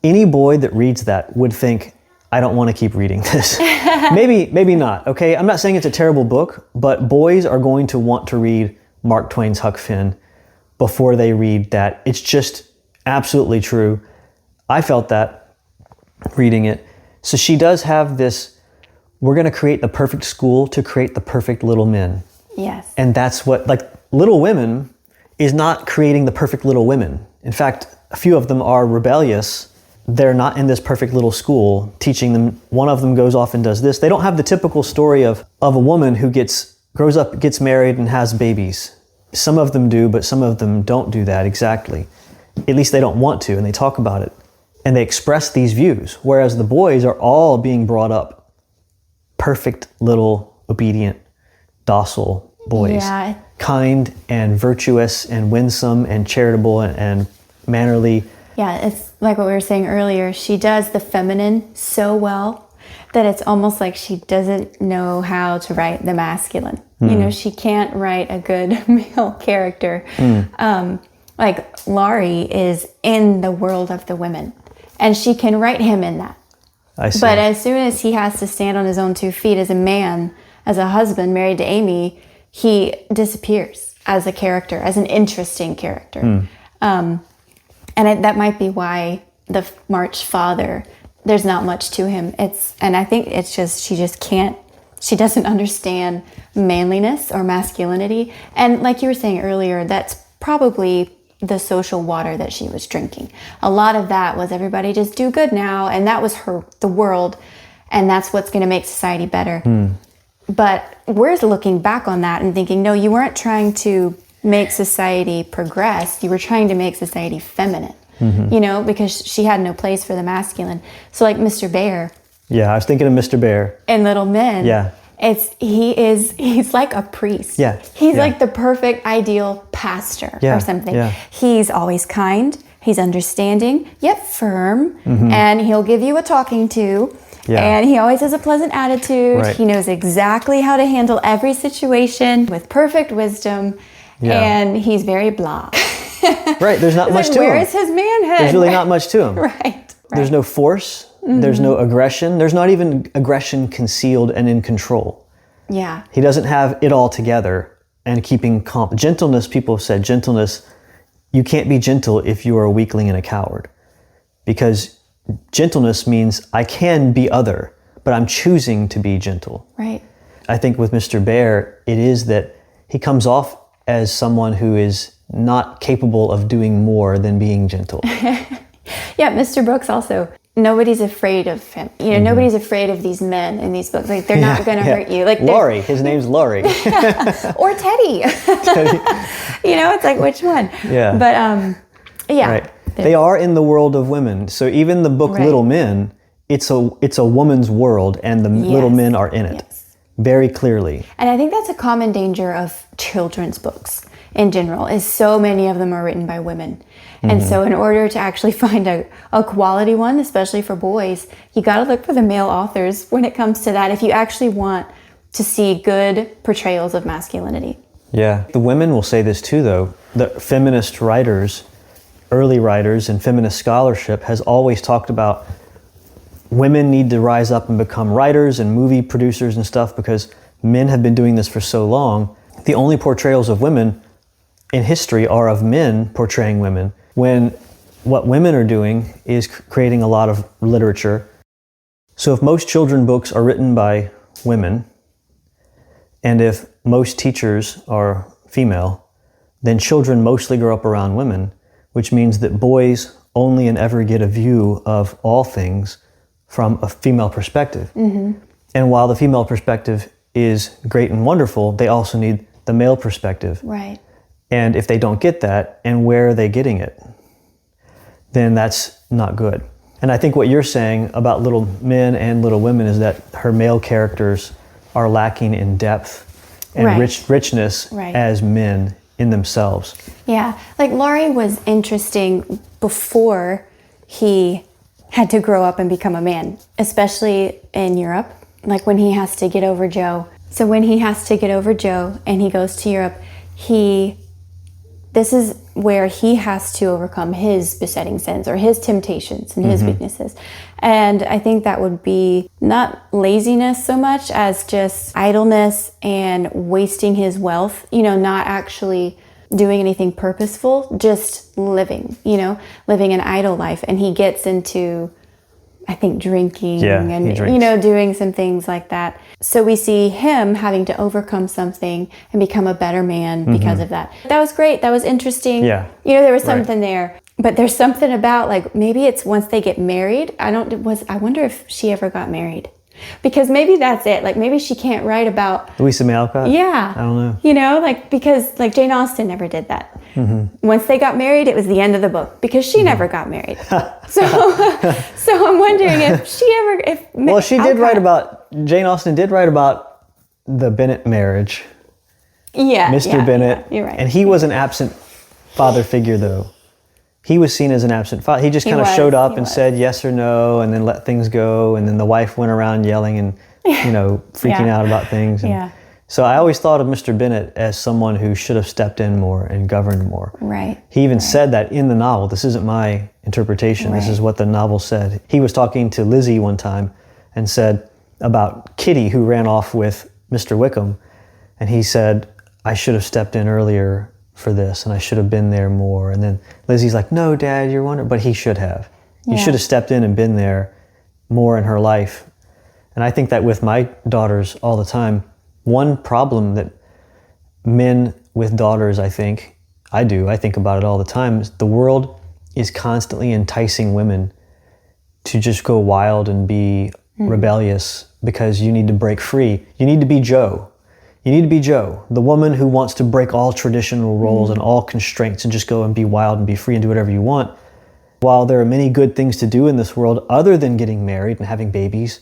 any boy that reads that would think, I don't want to keep reading this. Maybe not, okay? I'm not saying it's a terrible book, but boys are going to want to read Mark Twain's Huck Finn before they read that. It's just absolutely true. I felt that reading it. So she does have this, we're going to create the perfect school to create the perfect little men. Yes. And that's what, like, Little Women is not creating the perfect little women. In fact, a few of them are rebellious. They're not in this perfect little school teaching them. One of them goes off and does this. They don't have the typical story of a woman who grows up, gets married, and has babies. Some of them do, but some of them don't do that exactly. At least they don't want to, and they talk about it. And they express these views, whereas the boys are all being brought up perfect little, obedient, docile boys. Yeah. Kind and virtuous and winsome and charitable and mannerly. Yeah, it's like what we were saying earlier. She does the feminine so well that it's almost like she doesn't know how to write the masculine. You know, she can't write a good male character. Like Laurie is in the world of the women, and she can write him in that. I see. But as soon as he has to stand on his own 2 feet as a man, as a husband married to Amy, he disappears as a character, as an interesting character. And that might be why the March father, there's not much to him. And I think it's just, she doesn't understand manliness or masculinity. And like you were saying earlier, that's probably the social water that she was drinking. A lot of that was everybody just do good now. And that was the world. And that's what's going to make society better. But we're looking back on that and thinking, no, you weren't trying to make society progress. You were trying to make society feminine, you know, because she had no place for the masculine. So like Mr. Bear. Yeah, I was thinking of Mr. Bear. In Little Men. Yeah. He's like a priest. Yeah. He's like the perfect ideal pastor or something. Yeah. He's always kind, He's understanding, yet firm, and he'll give you a talking to. Yeah. And he always has a pleasant attitude. Right. He knows exactly how to handle every situation with perfect wisdom. Yeah. And he's very blah. Right, there's not much to him. Where is his manhood? There's really not much to him. Right. There's no force. There's no aggression. There's not even aggression concealed and in control. Yeah. He doesn't have it all together and keeping calm. Gentleness, people have said, gentleness, you can't be gentle if you are a weakling and a coward. Because gentleness means I can be other, but I'm choosing to be gentle. Right. I think with Mr. Bear, it is that he comes off as someone who is not capable of doing more than being gentle. Yeah, Mr. Brooks also, nobody's afraid of him. You know, nobody's afraid of these men in these books. Like, they're not going to hurt you. Like Laurie, his name's Laurie. Or Teddy. You know, it's like, which one? Yeah. But, yeah. Right. They are in the world of women. So even the book Little Men, it's a woman's world, and the little men are in it very clearly. And I think that's a common danger of children's books in general, is so many of them are written by women. And so in order to actually find a quality one, especially for boys, you got to look for the male authors when it comes to that if you actually want to see good portrayals of masculinity. Yeah. The women will say this too, though. The feminist writers, early writers, and feminist scholarship has always talked about women need to rise up and become writers and movie producers and stuff because men have been doing this for so long. The only portrayals of women in history are of men portraying women, when what women are doing is creating a lot of literature. So if most children books are written by women, and if most teachers are female, then children mostly grow up around women, which means that boys only and ever get a view of all things from a female perspective. And while the female perspective is great and wonderful, they also need the male perspective. Right. And if they don't get that, and where are they getting it, then that's not good. And I think what you're saying about Little Men and Little Women is that her male characters are lacking in depth and richness as men in themselves. Yeah, like Laurie was interesting before he had to grow up and become a man, especially in Europe, like when he has to get over Joe. So when he has to get over Joe and he goes to Europe, this is where he has to overcome his besetting sins or his temptations and his weaknesses. And I think that would be not laziness so much as just idleness and wasting his wealth, you know, not actually doing anything purposeful, just living an idle life. And he gets into, I think, drinking and, you know, doing some things like that. So we see him having to overcome something and become a better man because of that. That was great. That was interesting. Yeah. You know, there was something there. But there's something about, like, maybe it's once they get married. I wonder if she ever got married. Because maybe that's it. Like, maybe she can't write about Louisa May Alcott? Yeah. I don't know. You know, like, because, like, Jane Austen never did that. Once they got married, it was the end of the book because she never got married. So I'm wondering if she ever, well, she did write about, Jane Austen did write about the Bennet marriage. Yeah. Mr. Bennet. Yeah, you're right. And he was an absent father figure, though. He was seen as an absent father. He just kind of showed up and said yes or no and then let things go. And then the wife went around yelling and, you know, freaking out about things. And so I always thought of Mr. Bennet as someone who should have stepped in more and governed more. Right. He even said that in the novel. This isn't my interpretation. This is what the novel said. He was talking to Lizzie one time and said about Kitty, who ran off with Mr. Wickham. And he said, I should have stepped in earlier for this and I should have been there more. And then Lizzie's like, no, Dad, you're wondering, but he should have. You should have stepped in and been there more in her life. And I think that with my daughters all the time, one problem that men with daughters, I think about it all the time, is the world is constantly enticing women to just go wild and be rebellious because you need to break free. You need to be Joe. You need to be Joe, the woman who wants to break all traditional roles and all constraints and just go and be wild and be free and do whatever you want. While there are many good things to do in this world other than getting married and having babies,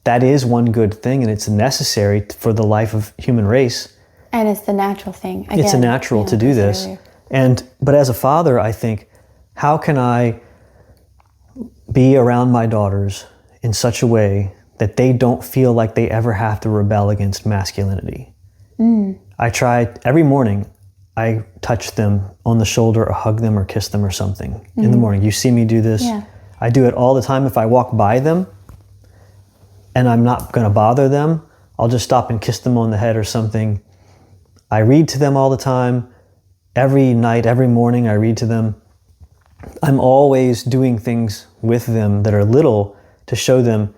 that is one good thing and it's necessary for the life of human race. And it's the natural thing. Again, it's a natural to do this. But as a father, I think How can I be around my daughters in such a way that they don't feel like they ever have to rebel against masculinity? I try every morning, I touch them on the shoulder or hug them or kiss them or something in the morning. You see me do this. Yeah. I do it all the time. If I walk by them and I'm not going to bother them, I'll just stop and kiss them on the head or something. I read to them all the time. Every night, every morning, I read to them. I'm always doing things with them that are little to show them,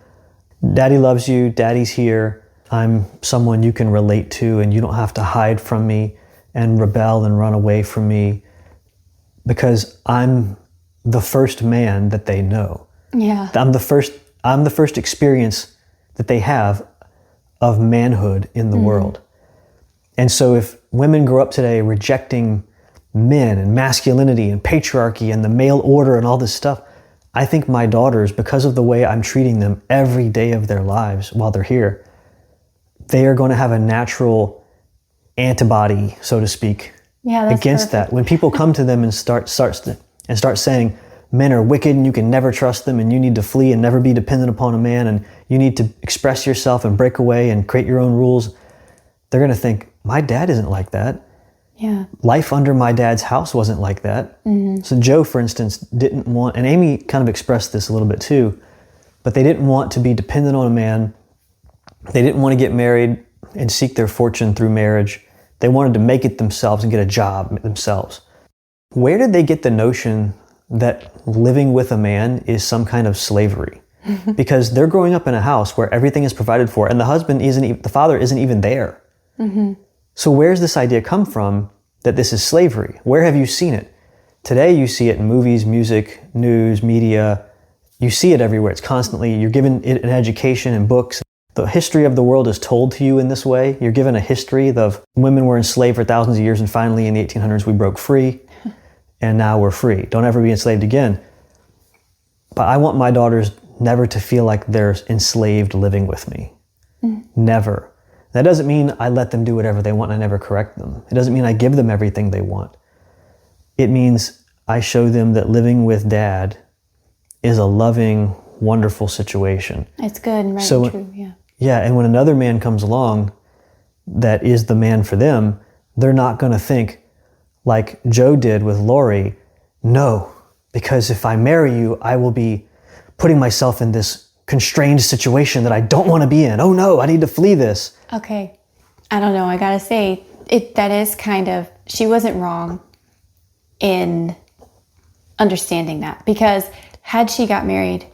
Daddy loves you, Daddy's here. I'm someone you can relate to, and you don't have to hide from me and rebel and run away from me, because I'm the first man that they know. Yeah. I'm the first experience that they have of manhood in the world. And so if women grow up today rejecting men and masculinity and patriarchy and the male order and all this stuff, I think my daughters, because of the way I'm treating them every day of their lives while they're here, they are going to have a natural antibody, so to speak, against that. When people come to them and start saying, men are wicked and you can never trust them and you need to flee and never be dependent upon a man and you need to express yourself and break away and create your own rules, they're going to think, my dad isn't like that. Yeah. Life under my dad's house wasn't like that. So Joe, for instance, didn't want, and Amy kind of expressed this a little bit too, but they didn't want to be dependent on a man. They didn't want to get married and seek their fortune through marriage. They wanted to make it themselves and get a job themselves. Where did they get the notion that living with a man is some kind of slavery? Because they're growing up in a house where everything is provided for and the father isn't even there. So where's this idea come from that this is slavery? Where have you seen it? Today you see it in movies, music, news, media. You see it everywhere. It's constantly, you're given an education and books. The history of the world is told to you in this way. You're given a history of women were enslaved for thousands of years and finally in the 1800s we broke free and now we're free. Don't ever be enslaved again. But I want my daughters never to feel like they're enslaved living with me. Never. That doesn't mean I let them do whatever they want and I never correct them. It doesn't mean I give them everything they want. It means I show them that living with dad is a loving, wonderful situation. It's good and right and true, yeah. Yeah, and when another man comes along that is the man for them, they're not going to think like Joe did with Lori, no, because if I marry you, I will be putting myself in this constrained situation that I don't want to be in. Oh no, I need to flee this. Okay, I don't know, I gotta say, that is kind of, she wasn't wrong in understanding that, because had she got married,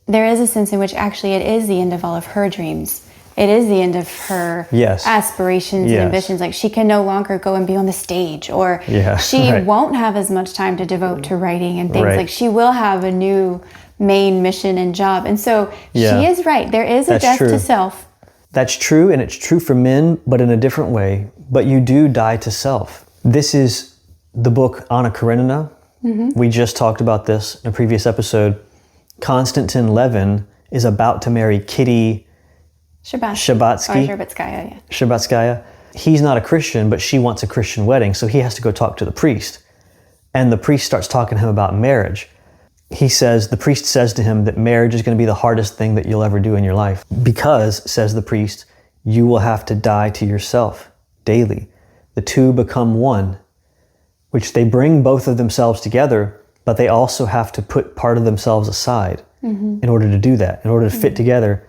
there is a sense in which actually it is the end of all of her dreams. It is the end of her aspirations and ambitions. Like she can no longer go and be on the stage, or she won't have as much time to devote to writing and things. Like she will have a new main mission and job. And so she is right. There is a death to self. That's true, and it's true for men, but in a different way. But you do die to self. This is the book Anna Karenina. We just talked about this in a previous episode. Konstantin Levin is about to marry Kitty Shabbatskaya. He's not a Christian, but she wants a Christian wedding, so he has to go talk to the priest. And the priest starts talking to him about marriage. The priest says to him that marriage is going to be the hardest thing that you'll ever do in your life. Because, says the priest, you will have to die to yourself daily. The two become one, which they bring both of themselves together, but they also have to put part of themselves aside in order to do that, in order to fit together.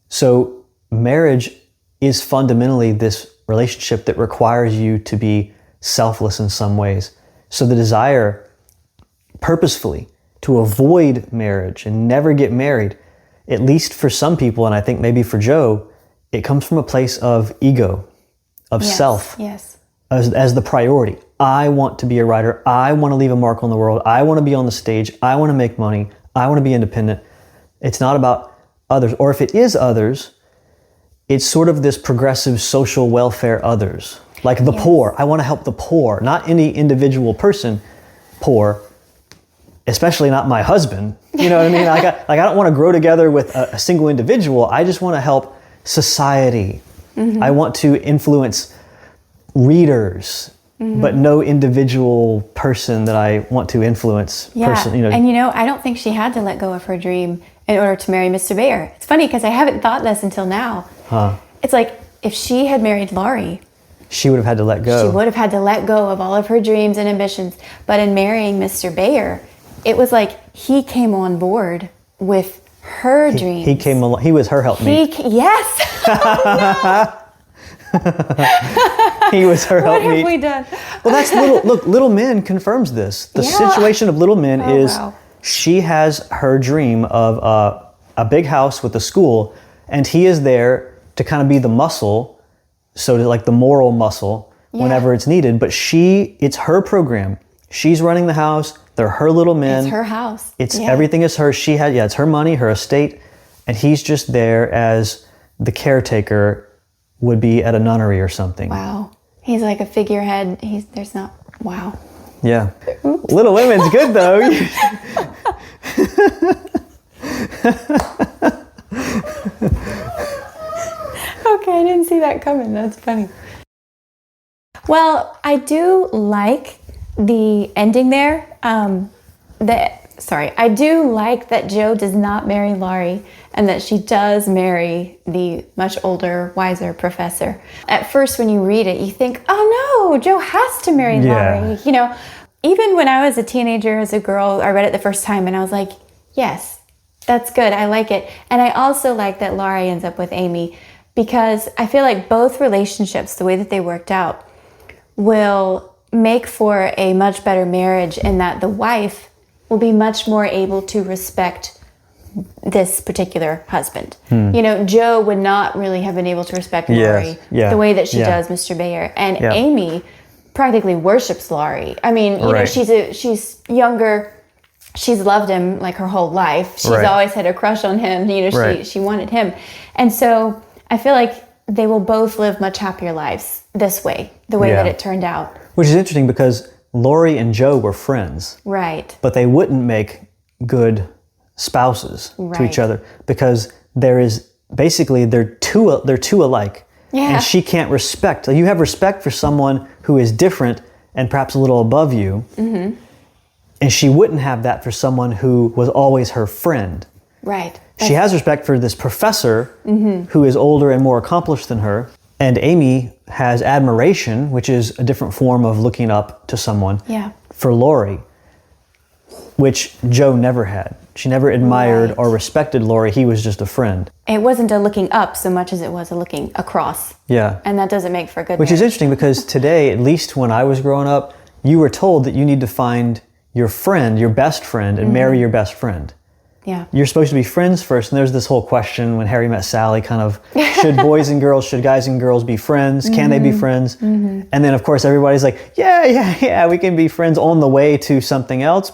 So marriage is fundamentally this relationship that requires you to be selfless in some ways. So the desire purposefully to avoid marriage and never get married, at least for some people, and I think maybe for Joe, it comes from a place of ego, of self, as the priority. I want to be a writer. I want to leave a mark on the world. I want to be on the stage. I want to make money. I want to be independent. It's not about others. Or if it is others, it's sort of this progressive social welfare others. Like the poor. I want to help the poor. Not any individual person poor, especially not my husband. You know what I mean? I don't want to grow together with a single individual. I just want to help society. I want to influence readers but no individual person that I want to influence. Yeah, and I don't think she had to let go of her dream in order to marry Mr. Bayer. It's funny because I haven't thought this until now. It's like if she had married Laurie, she would have had to let go. She would have had to let go of all of her dreams and ambitions. But in marrying Mr. Bayer, it was like he came on board with her dreams. He came along. He was her helpmate. Yes. Oh, no. He was her helpmate. What have we done? Well, that's Little Men confirms this. The situation of Little Men is she has her dream of a big house with a school, and he is there to kind of be the muscle, so to like the moral muscle whenever it's needed. But it's her program. She's running the house. They're her little men. It's her house. Everything is hers. It's her money, her estate, and he's just there as the caretaker would be at a nunnery or something. Wow. He's like a figurehead. Wow. Yeah. Oops. Little Women's good though. Okay, I didn't see that coming. That's funny. Well, I do like the ending there. I do like that Jo does not marry Laurie and that she does marry the much older, wiser professor. At first, when you read it, you think, oh no, Jo has to marry Laurie. Even when I was a teenager, as a girl, I read it the first time and I was like, yes, that's good. I like it. And I also like that Laurie ends up with Amy because I feel like both relationships, the way that they worked out, will make for a much better marriage in that the wife will be much more able to respect this particular husband. Jo would not really have been able to respect Laurie the way that she does Mr. Bayer. And Amy practically worships Laurie. I mean, she's younger. She's loved him like her whole life. She's always had a crush on him. She wanted him. And so I feel like they will both live much happier lives this way, the way that it turned out. Which is interesting because Laurie and Jo were friends. Right. But they wouldn't make good spouses to each other because they're too alike. Yeah. And she can't respect. You have respect for someone who is different and perhaps a little above you. Mm-hmm. And she wouldn't have that for someone who was always her friend. Right. She has respect for this professor who is older and more accomplished than her. And Amy has admiration, which is a different form of looking up to someone, for Laurie, which Jo never had. She never admired or respected Laurie. He was just a friend. It wasn't a looking up so much as it was a looking across. Yeah. And that doesn't make for a good Which is interesting because today, at least when I was growing up, you were told that you need to find your friend, your best friend, and marry your best friend. Yeah. You're supposed to be friends first, and there's this whole question when Harry met Sally, kind of, should guys and girls be friends? Can they be friends? Mm-hmm. And then, of course, everybody's like, yeah, we can be friends on the way to something else,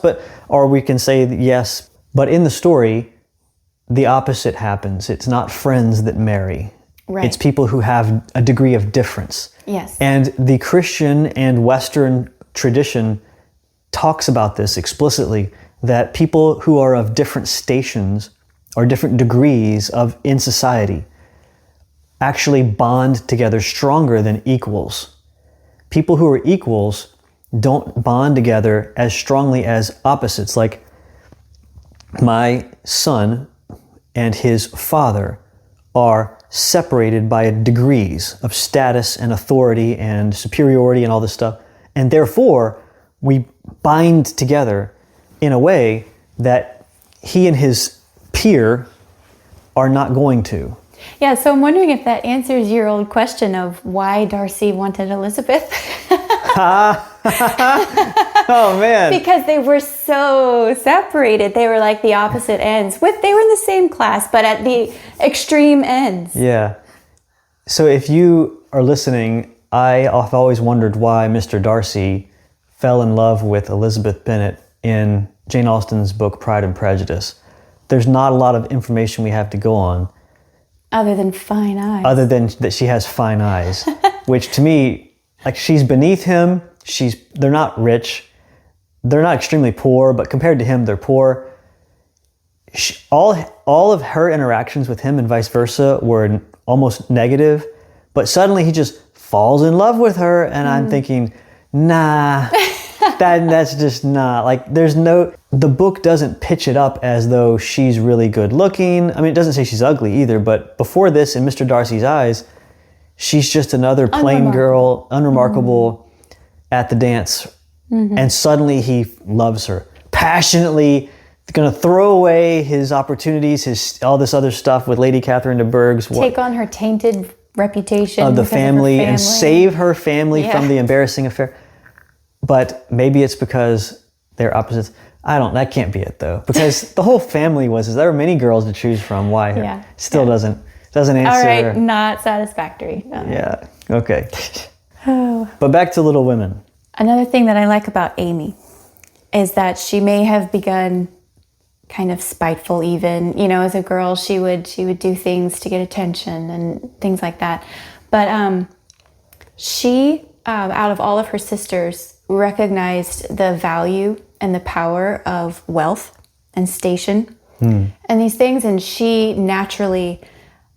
or we can say yes. But in the story, the opposite happens. It's not friends that marry. Right. It's people who have a degree of difference. Yes. And the Christian and Western tradition talks about this explicitly, that people who are of different stations or different degrees in society actually bond together stronger than equals. People who are equals don't bond together as strongly as opposites. Like my son and his father are separated by degrees of status and authority and superiority and all this stuff. And therefore, we bind together in a way that he and his peer are not going to. Yeah, so I'm wondering if that answers your old question of why Darcy wanted Elizabeth. Oh, man. Because they were so separated. They were like the opposite ends. They were in the same class, but at the extreme ends. Yeah. So if you are listening, I've always wondered why Mr. Darcy fell in love with Elizabeth Bennet in Jane Austen's book Pride and Prejudice. There's not a lot of information we have to go on. Other than fine eyes. Other than that she has fine eyes, which to me, like, she's beneath him. They're not rich. They're not extremely poor, but compared to him, they're poor. All of her interactions with him and vice versa were almost negative, but suddenly he just falls in love with her, and I'm thinking, nah, that's just not, like, the book doesn't pitch it up as though she's really good looking. I mean, it doesn't say she's ugly either, but before this, in Mr. Darcy's eyes, she's just another plain girl, unremarkable at the dance. And suddenly he loves her passionately, going to throw away his opportunities, all this other stuff with Lady Catherine de Bourgh's. Take on her tainted reputation of the family and save her family from the embarrassing affair. But maybe it's because they're opposites. That can't be it though, because the whole family there were many girls to choose from. Why her? Yeah. Still doesn't answer. All right, not satisfactory. No. Yeah, okay. But back to Little Women. Another thing that I like about Amy is that she may have begun kind of spiteful even. You know, as a girl, she would do things to get attention and things like that. But she, out of all of her sisters, recognized the value and the power of wealth and station and these things. And she naturally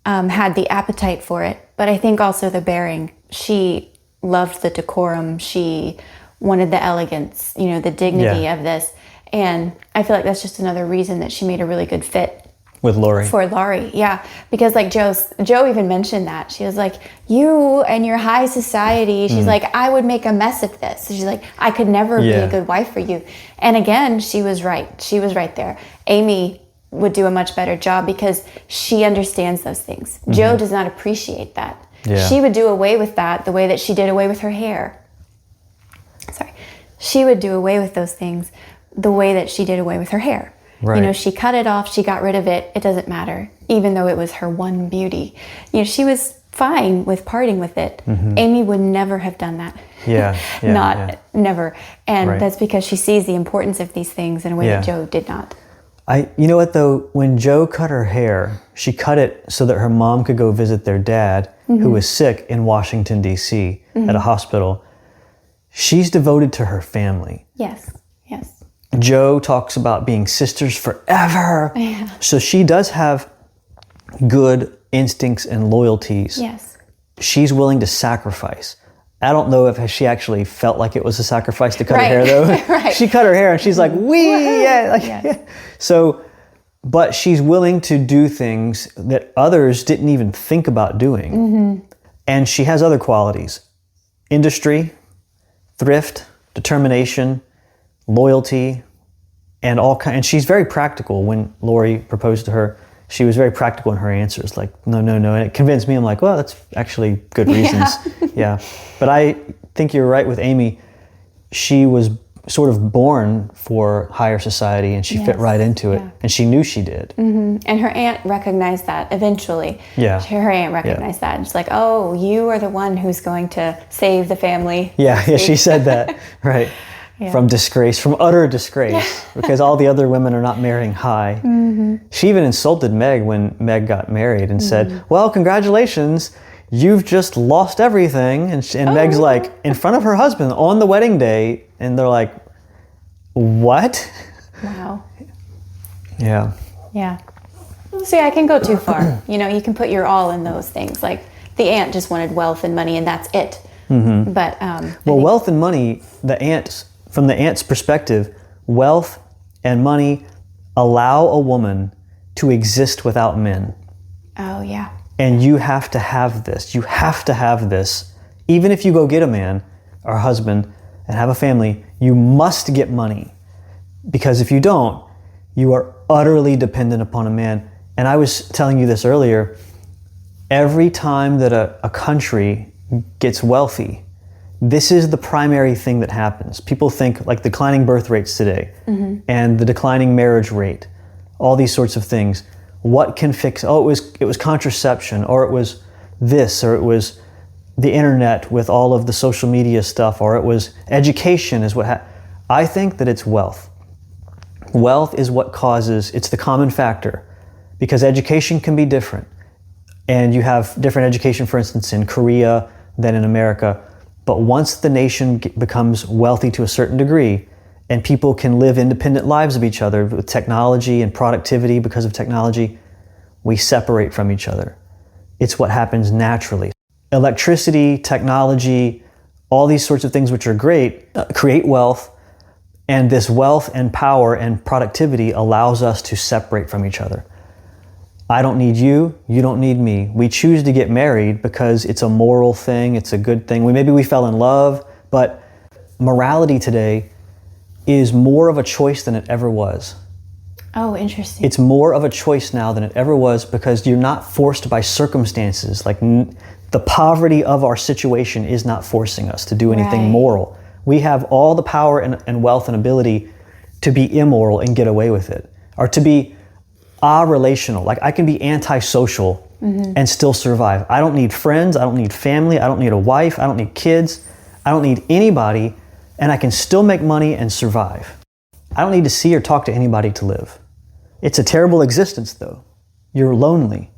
had the appetite for it. But I think also the bearing. She loved the decorum. She wanted the elegance, the dignity of this. And I feel like that's just another reason that she made a really good fit with Laurie. For Laurie, yeah. Because like Joe even mentioned that. She was like, you and your high society. She's like, I would make a mess of this. She's like, I could never be a good wife for you. And again, she was right. She was right there. Amy would do a much better job because she understands those things. Joe does not appreciate that. Yeah. She would do away with that the way that she did away with her hair. Sorry. She would do away with those things the way that she did away with her hair. Right. She cut it off, she got rid of it. It doesn't matter, even though it was her one beauty. She was fine with parting with it. Amy would never have done that. Never. And that's because she sees the importance of these things in a way that Joe did not. You know what though? When Joe cut her hair, she cut it so that her mom could go visit their dad, who was sick in Washington, D.C. At a hospital. She's devoted to her family. Yes. Joe talks about being sisters forever. Yeah. So she does have good instincts and loyalties. Yes. She's willing to sacrifice. I don't know if she actually felt like it was a sacrifice to cut her hair though. Right. She cut her hair and she's like, So, but she's willing to do things that others didn't even think about doing. And she has other qualities: industry, thrift, determination, loyalty, and and she's very practical. When Laurie proposed to her, she was very practical in her answers, like, no. And it convinced me. I'm like, well, that's actually good reasons. Yeah. But I think you're right with Amy. She was sort of born for higher society and she fit right into it. And she knew she did. And her aunt recognized that eventually. Yeah. Her aunt recognized that. And she's like, oh, you are the one who's going to save the family. Yeah, she said that. Right. From utter disgrace, because all the other women are not marrying high. She even insulted Meg when Meg got married and said, well, congratulations, you've just lost everything. And Meg's like, in front of her husband on the wedding day, and they're like, what? Wow. Yeah. See, I can go too far. You can put your all in those things. Like the aunt just wanted wealth and money and that's it. But wealth and money, from the aunt's perspective, wealth and money allow a woman to exist without men. Oh, yeah. And you have to have this. You have to have this. Even if you go get a man or a husband and have a family, you must get money. Because if you don't, you are utterly dependent upon a man. And I was telling you this earlier, every time that a country gets wealthy, this is the primary thing that happens. People think like declining birth rates today and the declining marriage rate, all these sorts of things. What can fix? Oh, it was contraception, or it was this, or it was the internet with all of the social media stuff, or it was education is what I think that it's wealth. Wealth is what it's the common factor, because education can be different. And you have different education, for instance, in Korea than in America. But once the nation becomes wealthy to a certain degree, and people can live independent lives of each other with technology and productivity because of technology, we separate from each other. It's what happens naturally. Electricity, technology, all these sorts of things which are great, create wealth, and this wealth and power and productivity allows us to separate from each other. I don't need you, you don't need me. We choose to get married because it's a moral thing, it's a good thing. Maybe we fell in love, but morality today is more of a choice than it ever was. Oh, interesting. It's more of a choice now than it ever was because you're not forced by circumstances. Like the poverty of our situation is not forcing us to do anything moral. We have all the power and wealth and ability to be immoral and get away with it, or to be relational. Like I can be antisocial and still survive. I don't need friends, I don't need family, I don't need a wife, I don't need kids, I don't need anybody, and I can still make money and survive. I don't need to see or talk to anybody to live. It's a terrible existence though. You're lonely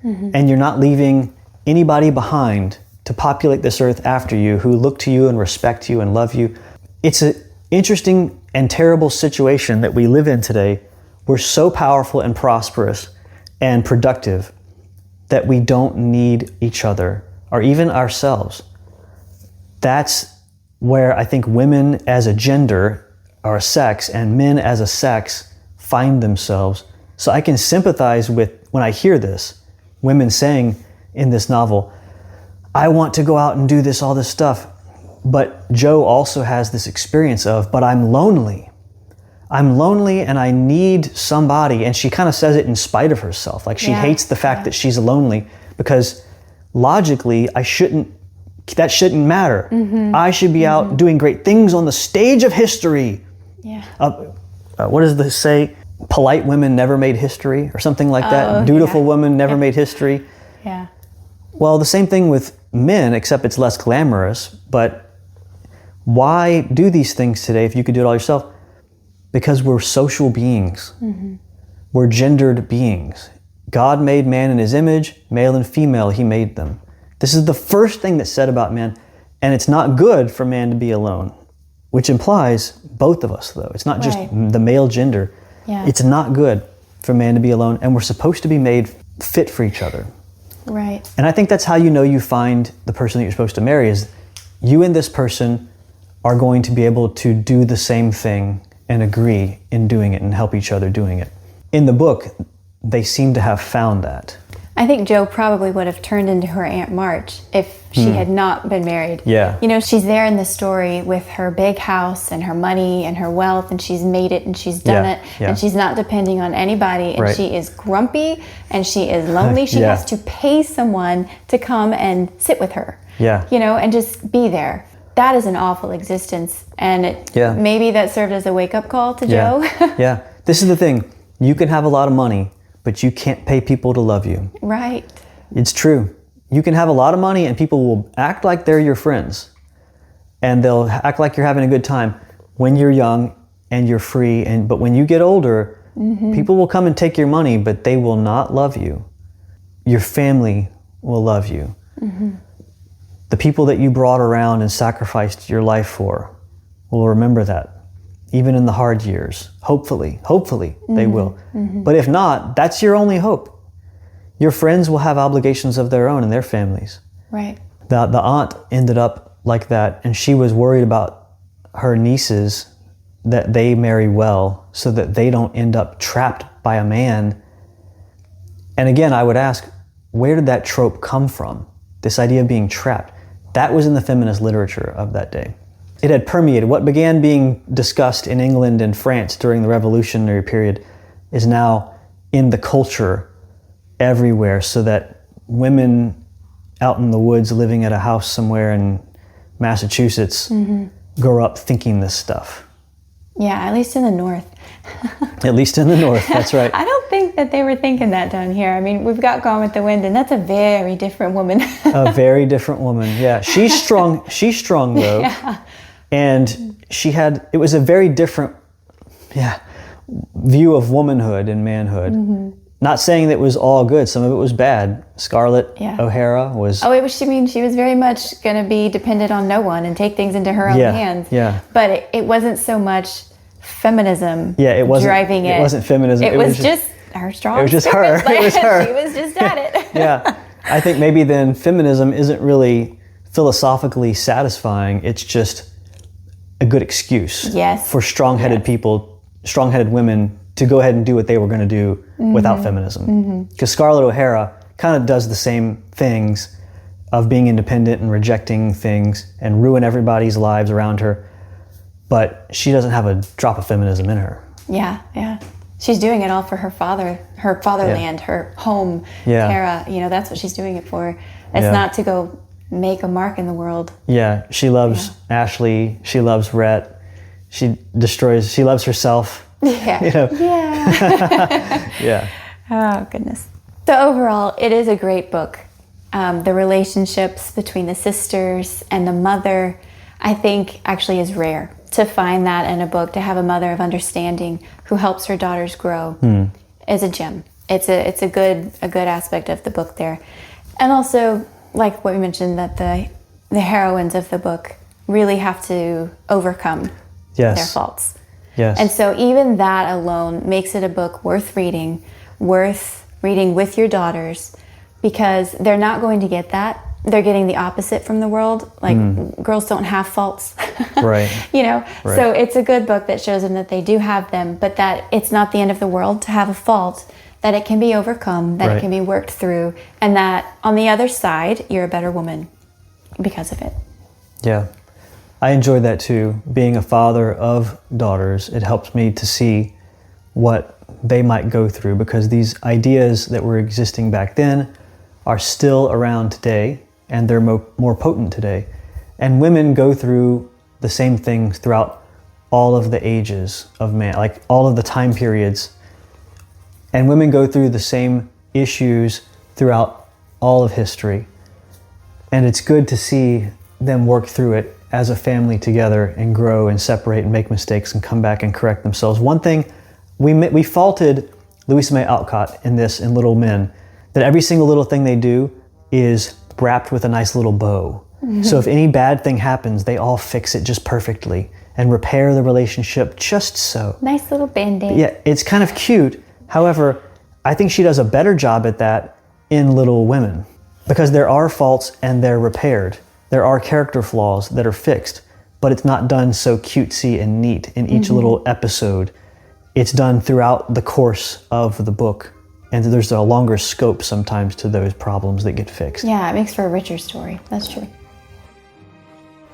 and you're not leaving anybody behind to populate this earth after you who look to you and respect you and love you. It's an interesting and terrible situation that we live in today. We're so powerful and prosperous and productive that we don't need each other or even ourselves. That's where I think women as a gender or a sex and men as a sex find themselves. So I can sympathize with, when I hear this, women saying in this novel, I want to go out and do all this stuff. But Jo also has this experience of, but I'm lonely. I'm lonely and I need somebody. And she kind of says it in spite of herself. Like she hates the fact that she's lonely because logically that shouldn't matter. I should be out doing great things on the stage of history. What does this say? Polite women never made history or something like that. Dutiful women never made history. Yeah. Well, the same thing with men, except it's less glamorous. But why do these things today if you could do it all yourself? Because we're social beings. We're gendered beings. God made man in his image, male and female, he made them. This is the first thing that's said about man, and it's not good for man to be alone, which implies both of us, though. It's not just the male gender. It's not good for man to be alone, and we're supposed to be made fit for each other. Right. And I think that's how you know you find the person that you're supposed to marry, is you and this person are going to be able to do the same thing and agree in doing it and help each other doing it. In the book, they seem to have found that. I think Jo probably would have turned into her Aunt March if she had not been married. Yeah. You know, she's there in the story with her big house and her money and her wealth, and she's made it and she's done it, and she's not depending on anybody, and she is grumpy and she is lonely. She has to pay someone to come and sit with her. You know, and just be there. That is an awful existence, and maybe that served as a wake-up call to Jo. This is the thing. You can have a lot of money, but you can't pay people to love you. Right. It's true. You can have a lot of money and people will act like they're your friends. And they'll act like you're having a good time when you're young and you're free. But when you get older, people will come and take your money, but they will not love you. Your family will love you. The people that you brought around and sacrificed your life for will remember that. Even in the hard years. Hopefully they will. But if not, that's your only hope. Your friends will have obligations of their own and their families. Right. The aunt ended up like that, and she was worried about her nieces, that they marry well so that they don't end up trapped by a man. And again, I would ask, where did that trope come from? This idea of being trapped. That was in the feminist literature of that day. It had permeated. What began being discussed in England and France during the revolutionary period is now in the culture everywhere, so that women out in the woods living at a house somewhere in Massachusetts grow up thinking this stuff. Yeah, at least in the North. At least in the North, that's right. I don't think that they were thinking that down here. I mean, we've got Gone with the Wind, and that's a very different woman. A very different woman, yeah. She's strong though. And it was a very different view of womanhood and manhood. Not saying that it was all good. Some of it was bad. Scarlett O'Hara was... she was very much going to be dependent on no one and take things into her own hands. But it wasn't so much feminism driving it. It wasn't feminism. It was just her strong It was just her. It was her. She was just at it. I think maybe then feminism isn't really philosophically satisfying. It's just a good excuse for strong-headed people, strong-headed women to go ahead and do what they were going to do without feminism. Because Scarlett O'Hara kind of does the same things of being independent and rejecting things and ruin everybody's lives around her, but she doesn't have a drop of feminism in her. Yeah. She's doing it all for her fatherland, her home, Tara. That's what she's doing it for. It's not to go make a mark in the world. Yeah, she loves Ashley. She loves Rhett. She loves herself. Yeah. Yeah. Oh, goodness. So overall, it is a great book. The relationships between the sisters and the mother, I think, actually is rare to find that in a book. To have a mother of understanding who helps her daughters grow is a gem. It's a good aspect of the book there, and also like what we mentioned, that the heroines of the book really have to overcome their faults. Yes. And so even that alone makes it a book worth reading with your daughters, because they're not going to get that. They're getting the opposite from the world. Like, girls don't have faults. Right. Right. So it's a good book that shows them that they do have them, but that it's not the end of the world to have a fault, that it can be overcome, that it can be worked through, and that on the other side, you're a better woman because of it. Yeah. I enjoyed that too. Being a father of daughters, it helps me to see what they might go through, because these ideas that were existing back then are still around today, and they're more potent today. And women go through the same things throughout all of the ages of man, like all of the time periods. And women go through the same issues throughout all of history. And it's good to see them work through it as a family together and grow and separate and make mistakes and come back and correct themselves. One thing, we faulted Louisa May Alcott in Little Men, that every single little thing they do is wrapped with a nice little bow. So if any bad thing happens, they all fix it just perfectly and repair the relationship just so. Nice little band-aid. Yeah, it's kind of cute. However, I think she does a better job at that in Little Women, because there are faults and they're repaired. There are character flaws that are fixed, but it's not done so cutesy and neat in each little episode. It's done throughout the course of the book, and there's a longer scope sometimes to those problems that get fixed. Yeah, it makes for a richer story. That's true.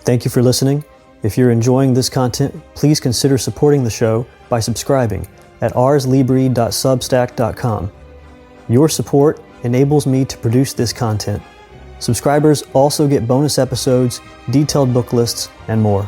Thank you for listening. If you're enjoying this content, please consider supporting the show by subscribing at arslibri.substack.com. Your support enables me to produce this content. Subscribers also get bonus episodes, detailed book lists, and more.